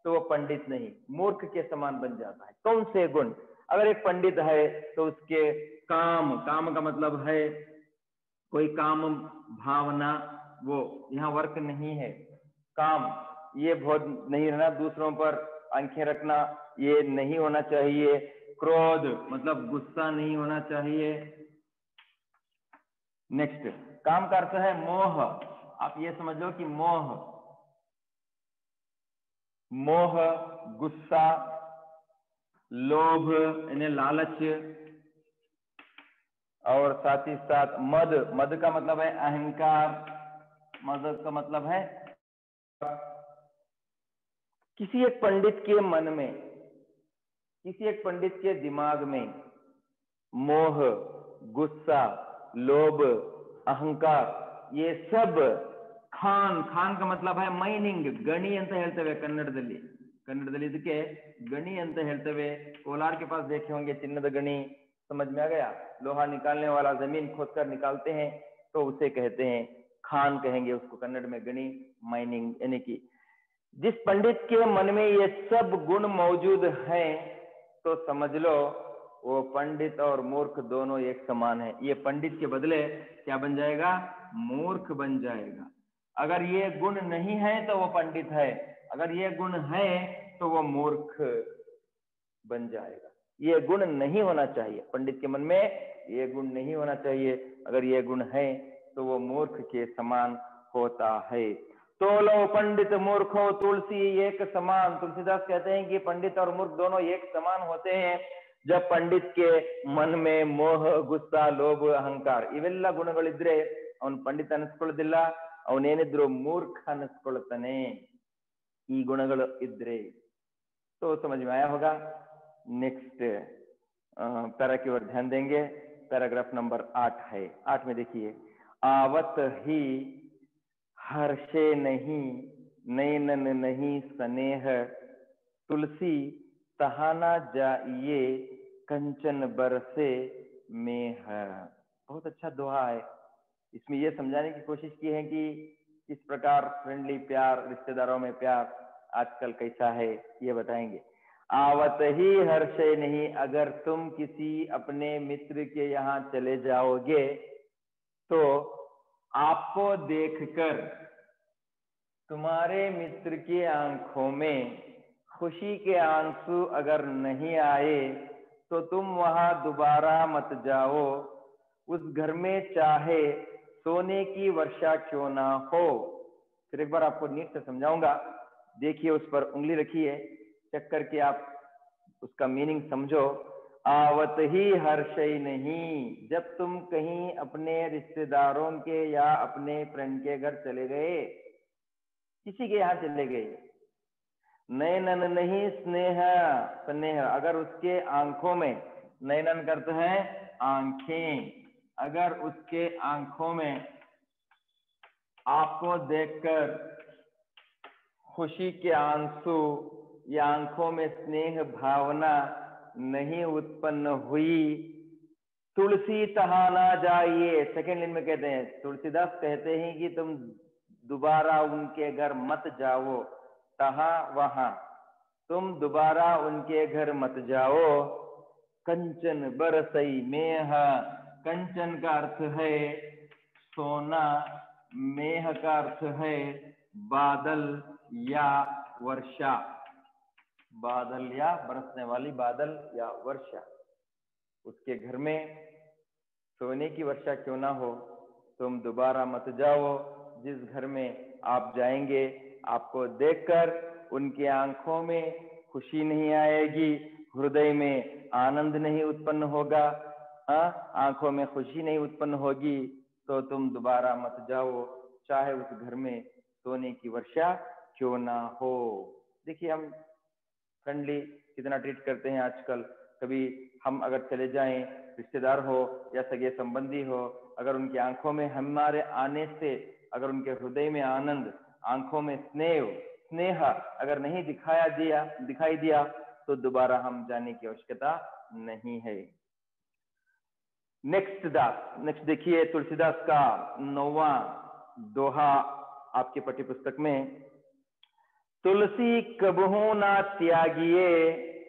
तो वो पंडित नहीं, मूर्ख के समान बन जाता है। कौन से गुण? अगर एक पंडित है तो उसके काम, काम का मतलब है कोई काम भावना, वो यहाँ वर्क नहीं है। काम ये बहुत नहीं रहना, दूसरों पर आंखें रखना ये नहीं होना चाहिए। क्रोध मतलब गुस्सा नहीं होना चाहिए। नेक्स्ट, काम का अर्थ है मोह। आप ये समझ लो कि मोह, मोह, गुस्सा, लोभ यानी लालच, और साथ ही साथ मद, मद का मतलब है अहंकार, मद का मतलब है किसी एक पंडित के मन में, किसी एक पंडित के दिमाग में मोह, गुस्सा, लोभ, अहंकार, ये सब खान, खान का मतलब है ಮೈನಿಂಗ್, ಗಣಿ ಅಂತ ಹೇಳ್ತೇವೆ ಕನ್ನಡದಲ್ಲಿ, ಕನ್ನಡದಲ್ಲಿ ಇದಕ್ಕೆ ಗಣಿ ಅಂತ ಹೇಳ್ತೇವೆ। कोलार के पास देखे होंगे चिन्नद गणी, समझ में आ गया, लोहा निकालने वाला, जमीन खोदकर निकालते हैं तो उसे कहते हैं खान, कहेंगे उसको कन्नड़ में गणी, माइनिंग। यानी कि जिस पंडित के मन में ये सब गुण मौजूद हैं तो समझ लो वो पंडित और मूर्ख दोनों एक समान है। ये पंडित के बदले क्या बन जाएगा? मूर्ख बन जाएगा। अगर ये गुण नहीं है तो वो पंडित है, अगर ये गुण है तो वो मूर्ख बन जाएगा। ये गुण नहीं होना चाहिए, पंडित के मन में ये गुण नहीं होना चाहिए। अगर ये गुण है तो वो मूर्ख के समान होता है। तो लो पंडित मूर्खो तुलसी एक समान। तुलसीदास कहते हैं कि पंडित और मूर्ख दोनों एक समान होते हैं जब पंडित के मन में मोह, गुस्सा, लोभ, अहंकार ಇವೆಲ್ಲ ಗುಣಗಳಿದ್ರೆ ಅವನು पंडित ಅನಿಸ್ಕೊಳ್ಳೋದಿಲ್ಲ, ಅವನೇನಿದ್ರು ಮೂರ್ಖ ಅನಿಸ್ಕೊಳ್ತಾನೆ ಈ ಗುಣಗಳು ಇದ್ರೆ। तो समझ में आया होगा। नेक्स्ट पैरा की ओर ध्यान देंगे। पैराग्राफ नंबर 8 है। 8 में देखिए, आवत ही हर्षे नहीं, नैनन नहीं स्नेह, तुलसी तहाना जाइए, कंचन बरसे में है। बहुत अच्छा दोहा है। इसमें यह समझाने की कोशिश की है कि किस प्रकार फ्रेंडली प्यार, रिश्तेदारों में प्यार आजकल कैसा है, ये बताएंगे। आवत ही हर्षे नहीं, अगर तुम किसी अपने मित्र के यहाँ चले जाओगे तो आपको देखकर तुम्हारे मित्र की आंखों में खुशी के आंसू अगर नहीं आए तो तुम वहां दोबारा मत जाओ, उस घर में चाहे सोने की वर्षा क्यों ना हो। फिर एक बार आपको नीट से समझाऊंगा, देखिए उस पर उंगली रखिए, चेक करके आप उसका मीनिंग समझो। आवत ही हर्षय नहीं, जब तुम कहीं अपने रिश्तेदारों के या अपने फ्रेंड के घर चले गए, किसी के यहाँ चले गए, नयनन नहीं स्नेह स्नेह, अगर उसके आंखों में, नयनन करते हैं आंखें, अगर उसके आंखों में आपको देखकर खुशी के आंसू या आंखों में स्नेह भावना नहीं उत्पन्न हुई, तुलसी तहा ना जाइए। सेकेंड लाइन में कहते हैं, तुलसीदास कहते हैं कि तुम दोबारा उनके घर मत जाओ, तहा वहां, तुम दोबारा उनके घर मत जाओ। कंचन बरसई मेह, कंचन का अर्थ है सोना, मेह का अर्थ है बादल या वर्षा, बादल या बरसने वाली बादल या वर्षा। उसके घर में सोने की वर्षा क्यों ना हो, तुम दोबारा मत जाओ। जिस घर में आप जाएंगे, आपको देखकर उनकी आंखों में खुशी नहीं आएगी, हृदय में आनंद नहीं उत्पन्न होगा, आंखों में खुशी नहीं उत्पन्न होगी, तो तुम दोबारा मत जाओ, चाहे उस घर में सोने की वर्षा क्यों ना हो। देखिए हम फ्रेंडली कितना ट्रीट करते हैं आजकल। कभी हम अगर चले जाएं, रिश्तेदार हो या सगे संबंधी हो, अगर उनकी आंखों में हमारे आने से अगर उनके हृदय में आनंद, आंखों में स्नेह अगर नहीं दिखाई दिया तो दोबारा हम जाने की आवश्यकता नहीं है। नेक्स्ट देखिए तुलसीदास का 9वां दोहा आपके पाठ्य पुस्तक में, तुलसी कबहू ना त्यागिए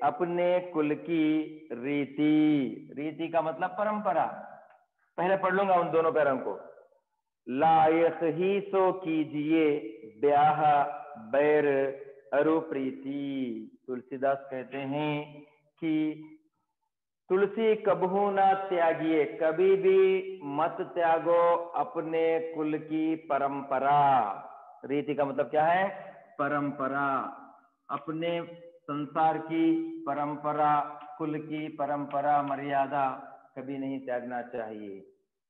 अपने कुल की रीति। रीति का मतलब परंपरा। पहले पढ़ लूंगा उन दोनों पैरों को। लायक ही सो कीजिए ब्याह बैर अरु प्रीति। तुलसीदास कहते हैं कि तुलसी कबहू ना त्यागिए, कभी भी मत त्यागो अपने कुल की परंपरा। रीति का मतलब क्या है? परंपरा, अपने संसार की परंपरा, कुल की परंपरा, मर्यादा कभी नहीं त्यागना चाहिए।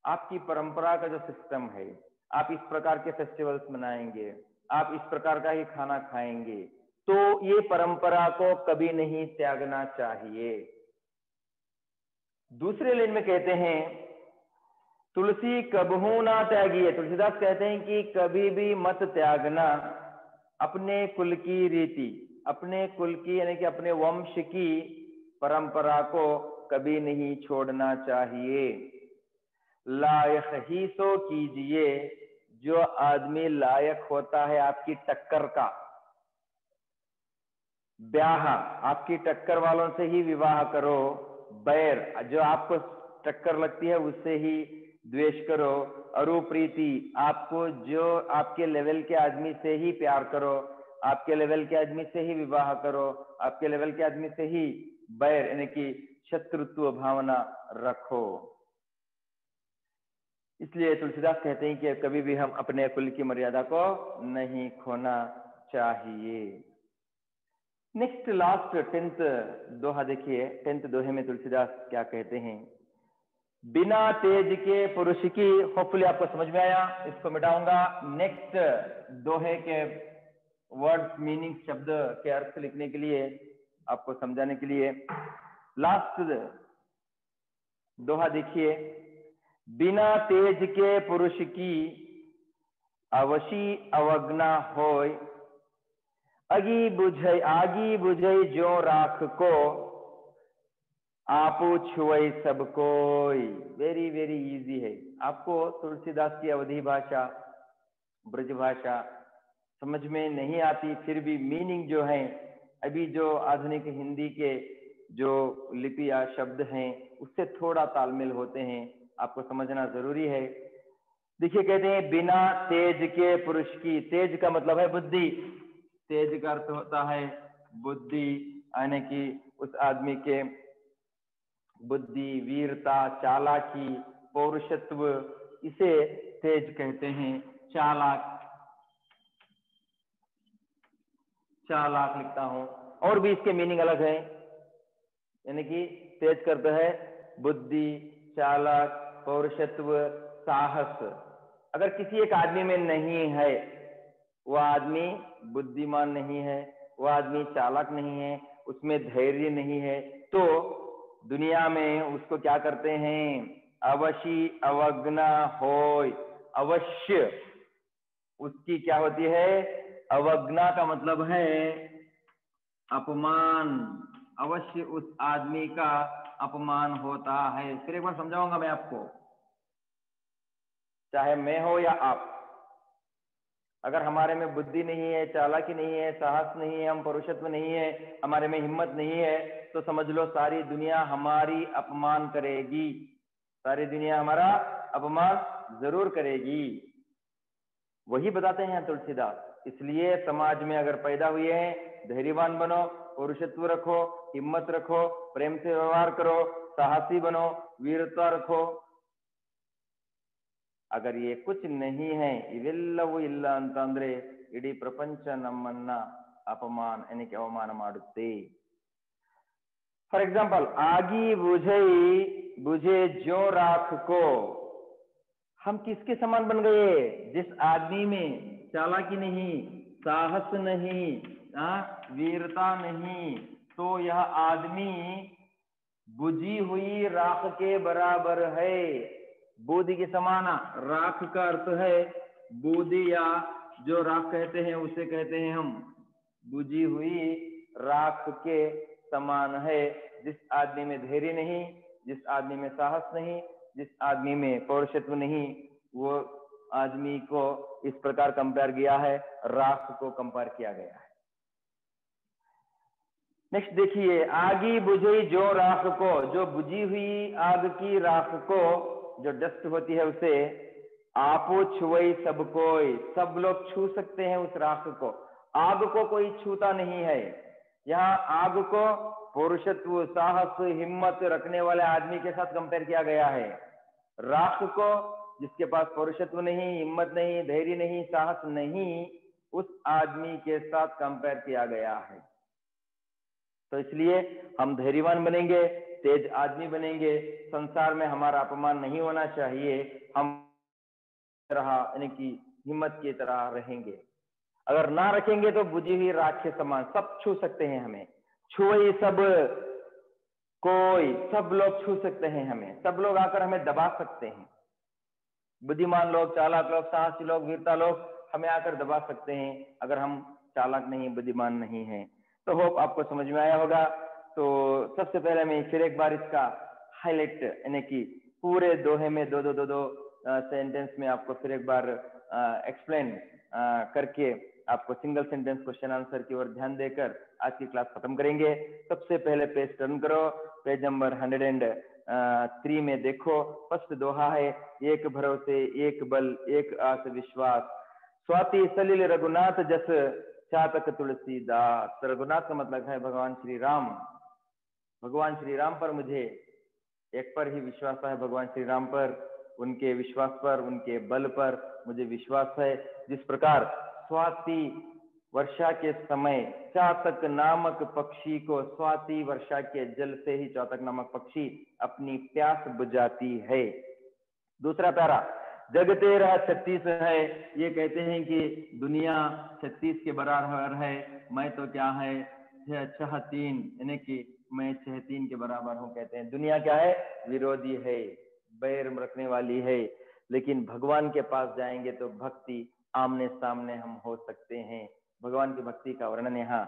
आपकी परंपरा का जो सिस्टम है, आप इस प्रकार के फेस्टिवल्स मनाएंगे, आप इस प्रकार का ही खाना खाएंगे, तो ये परंपरा को कभी नहीं त्यागना चाहिए। दूसरे लाइन में कहते हैं तुलसी कबहू ना त्यागिए। तुलसीदास कहते हैं कि कभी भी मत त्यागना अपने कुल की रीति, अपने कुल की यानी कि अपने वंश की परंपरा को कभी नहीं छोड़ना चाहिए। लायक ही सो कीजिए, जो आदमी लायक होता है आपकी टक्कर का, ब्याह आपकी टक्कर वालों से ही विवाह करो, बैर जो आपको टक्कर लगती है उससे ही द्वेष करो, अरु प्रीति आपको जो आपके लेवल के आदमी से ही प्यार करो, आपके लेवल के आदमी से ही विवाह करो, आपके लेवल के आदमी से ही बैर यानी कि शत्रुत्व भावना रखो। इसलिए तुलसीदास कहते हैं कि कभी भी हम अपने कुल की मर्यादा को नहीं खोना चाहिए। नेक्स्ट लास्ट 10th दोहा देखिए। 10th दोहे में तुलसीदास क्या कहते हैं? बिना तेज के पुरुष की, होपफुली आपको समझ में आया, इसको मिटाऊंगा। नेक्स्ट दोहे के वर्ड्स, मीनिंग, शब्द के अर्थ लिखने के लिए, आपको समझाने के लिए लास्ट दोहा देखिए। बिना तेज के पुरुष की अवशी अवज्ञा होय, आगी बुझई जो राख को, आपू छुई सब कोई। वेरी वेरी इजी है। आपको तुलसीदास की अवधी भाषा, ब्रज भाषा समझ में नहीं आती, फिर भी मीनिंग जो है, अभी जो आधुनिक हिंदी के जो लिपि या शब्द हैं उससे थोड़ा तालमेल होते हैं, आपको समझना जरूरी है। देखिए कहते हैं बिना तेज के पुरुष की। तेज का मतलब है बुद्धि, तेज का अर्थ होता है बुद्धि, यानी कि उस आदमी के बुद्धि, वीरता, चालाकी, पौरुषत्व, इसे तेज कहते हैं। चालाक, चालाक लिखता हूं। और भी इसके मीनिंग अलग है, यानी कि तेज करता है बुद्धि, चालाक, पौरुषत्व, साहस। अगर किसी एक आदमी में नहीं है, वह आदमी बुद्धिमान नहीं है, वह आदमी चालाक नहीं है, उसमें धैर्य नहीं है, तो दुनिया में उसको क्या करते हैं? अवश्य अवज्ञा होय। अवश्य उसकी क्या होती है? अवज्ञा का मतलब है अपमान। अवश्य उस आदमी का अपमान होता है। फिर एक बार समझाऊंगा मैं आपको, चाहे मैं हो या आप, अगर हमारे में बुद्धि नहीं है, चालाकी नहीं है, साहस नहीं है, हम पौरुषत्व नहीं है, हमारे में हिम्मत नहीं है, तो समझ लो सारी दुनिया हमारी अपमान करेगी। सारी दुनिया हमारा अपमान जरूर करेगी। वही बताते हैं तुलसीदास। इसलिए समाज में अगर पैदा हुए हैं, धैर्यवान बनो, पौरुषत्व रखो, हिम्मत रखो, प्रेम से व्यवहार करो, साहसी बनो, वीरता रखो। अगर ये कुछ नहीं है, ಇವೆಲ್ಲವೂ ಇಲ್ಲ ಅಂತಂದ್ರೆ ಇಡೀ ಪ್ರಪಂಚ ನಮ್ಮನ್ನ अपमान यानी कि अवमान ಮಾಡುತ್ತೆ। फॉर एग्जाम्पल, आगी बुझे ज्यो राख को, हम किसके समान बन गए? जिस आदमी में चालाकी नहीं, साहस नहीं, वीरता नहीं, तो यह आदमी बुझी हुई राख के बराबर है। बूदी के समान। राख का अर्थ है बूदी, या जो राख कहते हैं उसे कहते हैं हम बुझी हुई राख के समान है। जिस आदमी में धैर्य नहीं, जिस आदमी में साहस नहीं, जिस आदमी में पौरुषत्व नहीं, वो आदमी को इस प्रकार कंपेयर किया है, राख को कंपेयर किया गया है। नेक्स्ट देखिए, आगी बुझी जो राख को, जो बुझी हुई आग की राख को, जो डस्ट होती है उसे आपो छुई सब कोई, सब लोग छू सकते हैं उस राख को। आग को कोई छूता नहीं है। यहाँ आग को पौरुषत्व, साहस, हिम्मत रखने वाले आदमी के साथ कंपेयर किया गया है। राख को जिसके पास पौरुषत्व नहीं, हिम्मत नहीं, धैर्य नहीं, साहस नहीं, उस आदमी के साथ कंपेयर किया गया है। तो इसलिए हम धैर्यवान बनेंगे, तेज आदमी बनेंगे, संसार में हमारा अपमान नहीं होना चाहिए, हम तरह यानी कि हिम्मत की तरह रहेंगे। अगर ना रखेंगे तो बुझी हुई राख के समान, सब छू सकते हैं हमें। छुई सब कोई, सब लोग छू सकते हैं हमें, सब लोग आकर हमें दबा सकते हैं। बुद्धिमान लोग, चालाक लोग, साहसी लोग, वीरता लोग हमें आकर दबा सकते हैं अगर हम चालाक नहीं, बुद्धिमान नहीं हैं। तो होप आपको समझ में आया होगा। तो सबसे पहले मैं फिर एक बार इसका हाईलाइट यानी कि पूरे दोहे में दो सेंटेंस में आपको फिर एक बार एक्सप्लेन करके आपको सिंगल सेंटेंस क्वेश्चन आंसर की ओर ध्यान देकर आज की क्लास खत्म करेंगे। सबसे पहले पेज टर्न करो, पेज नंबर 103 में देखो। फर्स्ट दोहा है, एक भरोसे एक बल एक आस विश्वास, स्वाति सलिल रघुनाथ जस चातक तुलसीदास। रघुनाथ का मतलब है भगवान श्री राम। भगवान श्री राम पर मुझे एक पर ही विश्वास है, भगवान श्री राम पर, उनके विश्वास पर, उनके बल पर मुझे विश्वास है। जिस प्रकार स्वाति वर्षा के समय चातक नामक पक्षी को स्वाति वर्षा के जल से ही चातक नामक पक्षी अपनी प्यास बुझाती है। दूसरा पैरा, जगते रह 36 है। ये कहते हैं कि दुनिया 36 के बराबर है, मैं तो क्या है 63 यानी कि मैं 63 के बराबर हूं। कहते हैं दुनिया क्या है? विरोधी है, बैर रखने वाली है। लेकिन भगवान के पास जाएंगे तो भक्ति आमने सामने हम हो सकते हैं। भगवान की भक्ति का वर्णन यहाँ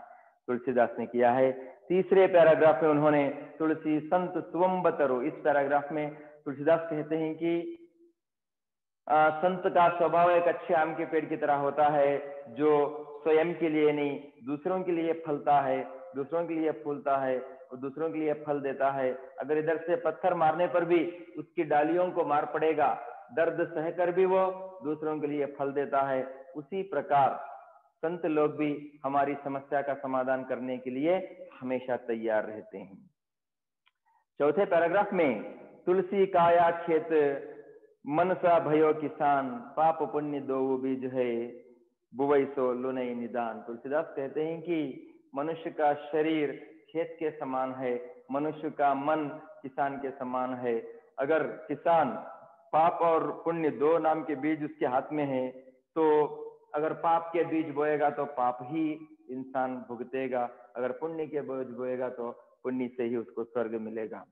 तुलसीदास ने किया है। तीसरे पैराग्राफ में उन्होंने तुलसी संत स्वंबतरो, इस पैराग्राफ में तुलसीदास कहते हैं कि संत का स्वभाव एक अच्छे आम के पेड़ की तरह होता है, जो स्वयं के लिए नहीं दूसरों के लिए फलता है, दूसरों के लिए फूलता है और दूसरों के लिए फल देता है। अगर इधर से पत्थर मारने पर भी उसकी डालियों को मार पड़ेगा, दर्द सहकर भी वो दूसरों के लिए फल देता है। उसी प्रकार संत लोग भी हमारी समस्या का समाधान करने के लिए हमेशा तैयार रहते हैं। चौथे पैराग्राफ में तुलसी काया खेत मनसा भयो किसान, पाप पुण्य दो बीज है, बुवई सो लुनई निदान। तुलसीदास कहते हैं कि मनुष्य का शरीर खेत के समान है, मनुष्य का मन किसान के समान है। अगर किसान पाप और पुण्य दो नाम के बीज उसके हाथ में है, तो अगर पाप के बीज बोएगा तो पाप ही इंसान भुगतेगा, अगर पुण्य के बीज बोएगा तो पुण्य से ही उसको स्वर्ग मिलेगा।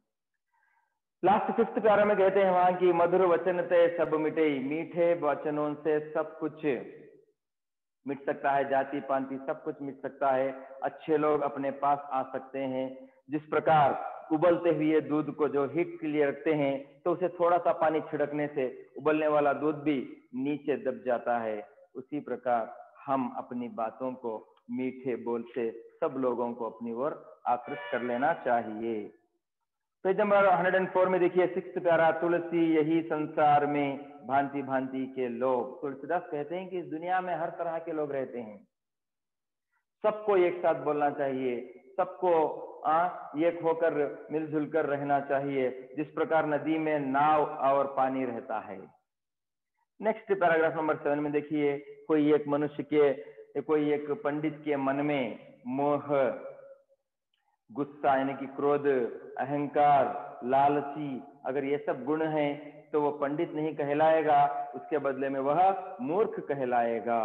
लास्ट 5th पैरा में कहते हैं वहां की मधुर वचन ते सब मिटे, मीठे वचनों से सब कुछ मिट सकता है, जाति पांति सब कुछ मिट सकता है, अच्छे लोग अपने पास आ सकते हैं। जिस प्रकार उबलते हुए दूध को जो हीट के लिए रखते हैं, तो उसे थोड़ा सा पानी छिड़कने से उबलने वाला दूध भी नीचे दब जाता है, उसी प्रकार हम अपनी बातों को मीठे बोल से सब लोगों को अपनी ओर आकृष्ट कर लेना चाहिए। पेज नंबर 104 में देखिए 6th पैरा, तुलसी यही संसार में भांति भांति के लोग। तुलसीदास कहते हैं कि इस दुनिया में हर तरह के लोग रहते हैं, सबको एक साथ बोलना चाहिए, सबको एक होकर मिलजुल कर रहना चाहिए, जिस प्रकार नदी में नाव और पानी रहता है। नेक्स्ट पैराग्राफ नंबर 7 में देखिए, कोई एक मनुष्य के, कोई एक पंडित के मन में मोह, गुस्सा यानी कि क्रोध, अहंकार, लालची, अगर ये सब गुण हैं तो वो पंडित नहीं कहलाएगा, उसके बदले में वह मूर्ख कहलाएगा।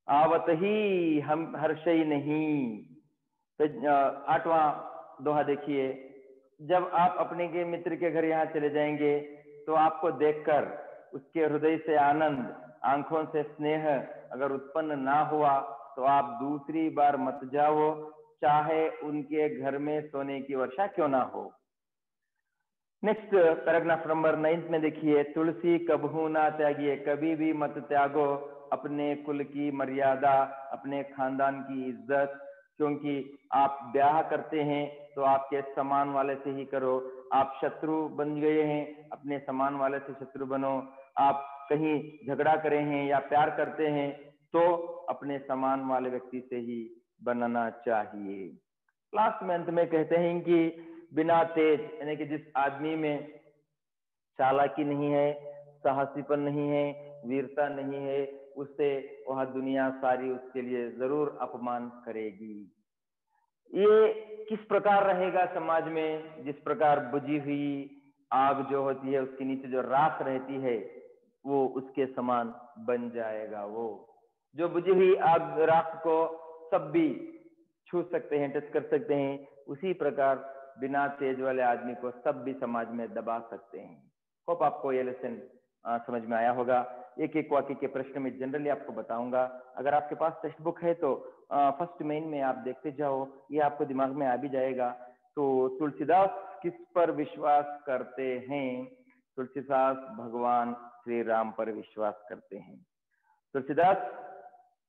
आवत ही हम हर्षई नहीं। तो 8वां दोहा देखिए, जब आप अपने के मित्र के घर यहाँ चले जाएंगे तो आपको देखकर उसके हृदय से आनंद, आंखों से स्नेह अगर उत्पन्न ना हुआ तो आप दूसरी बार मत जाओ, चाहे उनके घर में सोने की वर्षा क्यों ना हो। नेक्स्ट पैराग्राफ नंबर 9 में देखिए, तुलसी कबहू ना त्यागिए, कभी भी मत त्यागो अपने कुल की मर्यादा, अपने खानदान की इज्जत, क्योंकि आप ब्याह करते हैं तो आपके समान वाले से ही करो। आप शत्रु बन गए हैं, अपने समान वाले से शत्रु बनो। आप कहीं झगड़ा करे हैं या प्यार करते हैं तो अपने समान वाले व्यक्ति से ही बनना चाहिए। लास्ट में अंत में कहते हैं कि बिना तेज यानी कि जिस आदमी में चालाकी नहीं है, साहसीपन नहीं है, वीरता नहीं है, उससे वह दुनिया सारी उसके लिए जरूर अपमान करेगी। ये किस प्रकार रहेगा समाज में, जिस प्रकार बुझी हुई आग जो होती है उसके नीचे जो राख रहती है वो उसके समान बन जाएगा। वो जो बुझी हुई आग राख को सब भी छू सकते हैं, टच कर सकते हैं, उसी प्रकार बिना तेज वाले आदमी को सब भी समाज में दबा सकते हैं। होप आपको ये लेसन समझ में आया होगा। एक एक वाक्य के प्रश्न में जनरली आपको बताऊंगा। अगर आपके पास टेक्स्ट बुक है तो फर्स्ट मेन में आप देखते जाओ, ये आपको दिमाग में आ भी जाएगा। तो तुलसीदास किस पर विश्वास करते हैं? तुलसीदास भगवान श्री राम पर विश्वास करते हैं। तुलसीदास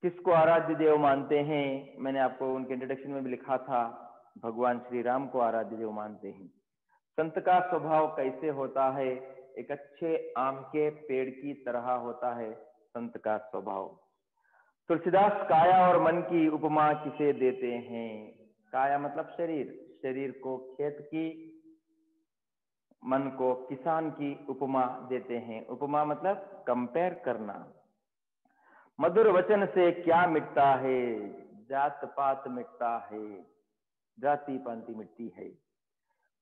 किसको आराध्य देव मानते हैं? मैंने आपको उनके इंट्रोडक्शन में भी लिखा था, भगवान श्री राम को आराध्य देव मानते हैं। संत का स्वभाव कैसे होता है? एक अच्छे आम के पेड़ की तरह होता है संत का स्वभाव। तुलसीदास काया और मन की उपमा किसे देते हैं? काया मतलब शरीर, शरीर को खेत की, मन को किसान की उपमा देते हैं। उपमा मतलब कंपेयर करना। मधुर वचन से क्या मिटता है? जात पात मिटता है, जाति पांति मिटती है।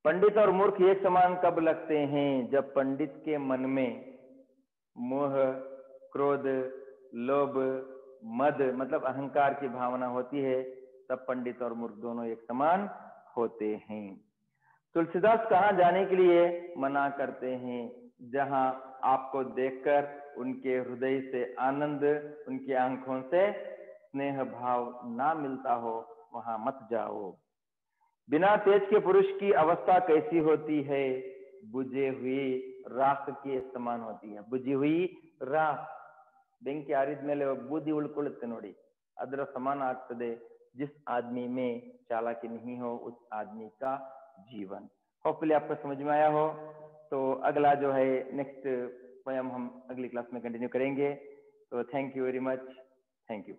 पंडित और मूर्ख एक समान कब लगते हैं? जब पंडित के मन में मोह, क्रोध, लोभ, मद मतलब अहंकार की भावना होती है, तब पंडित और मूर्ख दोनों एक समान होते हैं। तुलसीदास कहाँ जाने के लिए मना करते हैं? जहां आपको देखकर उनके हृदय से आनंद, उनकी आंखों से स्नेह भाव ना मिलता हो, वहां मत जाओ। बिना तेज के पुरुष की अवस्था कैसी होती है? बुझे हुई राख के समान होती है। बुझी हुई राख ಬೆಂಕಿ ಆರಿದ ಮೇಲೆ ಬೂದಿ ಉಳ್ಕೊಳ್ಳುತ್ತೆ ನೋಡಿ, ಅದರ ಸಮಾನ ಆಗ್ತದೆ जिस आदमी में चालाकी नहीं हो उस आदमी का जीवन। होपफुली आपको समझ में आया हो। तो अगला जो है नेक्स्ट पोयम हम अगली क्लास में कंटिन्यू करेंगे। तो thank you very much, thank you.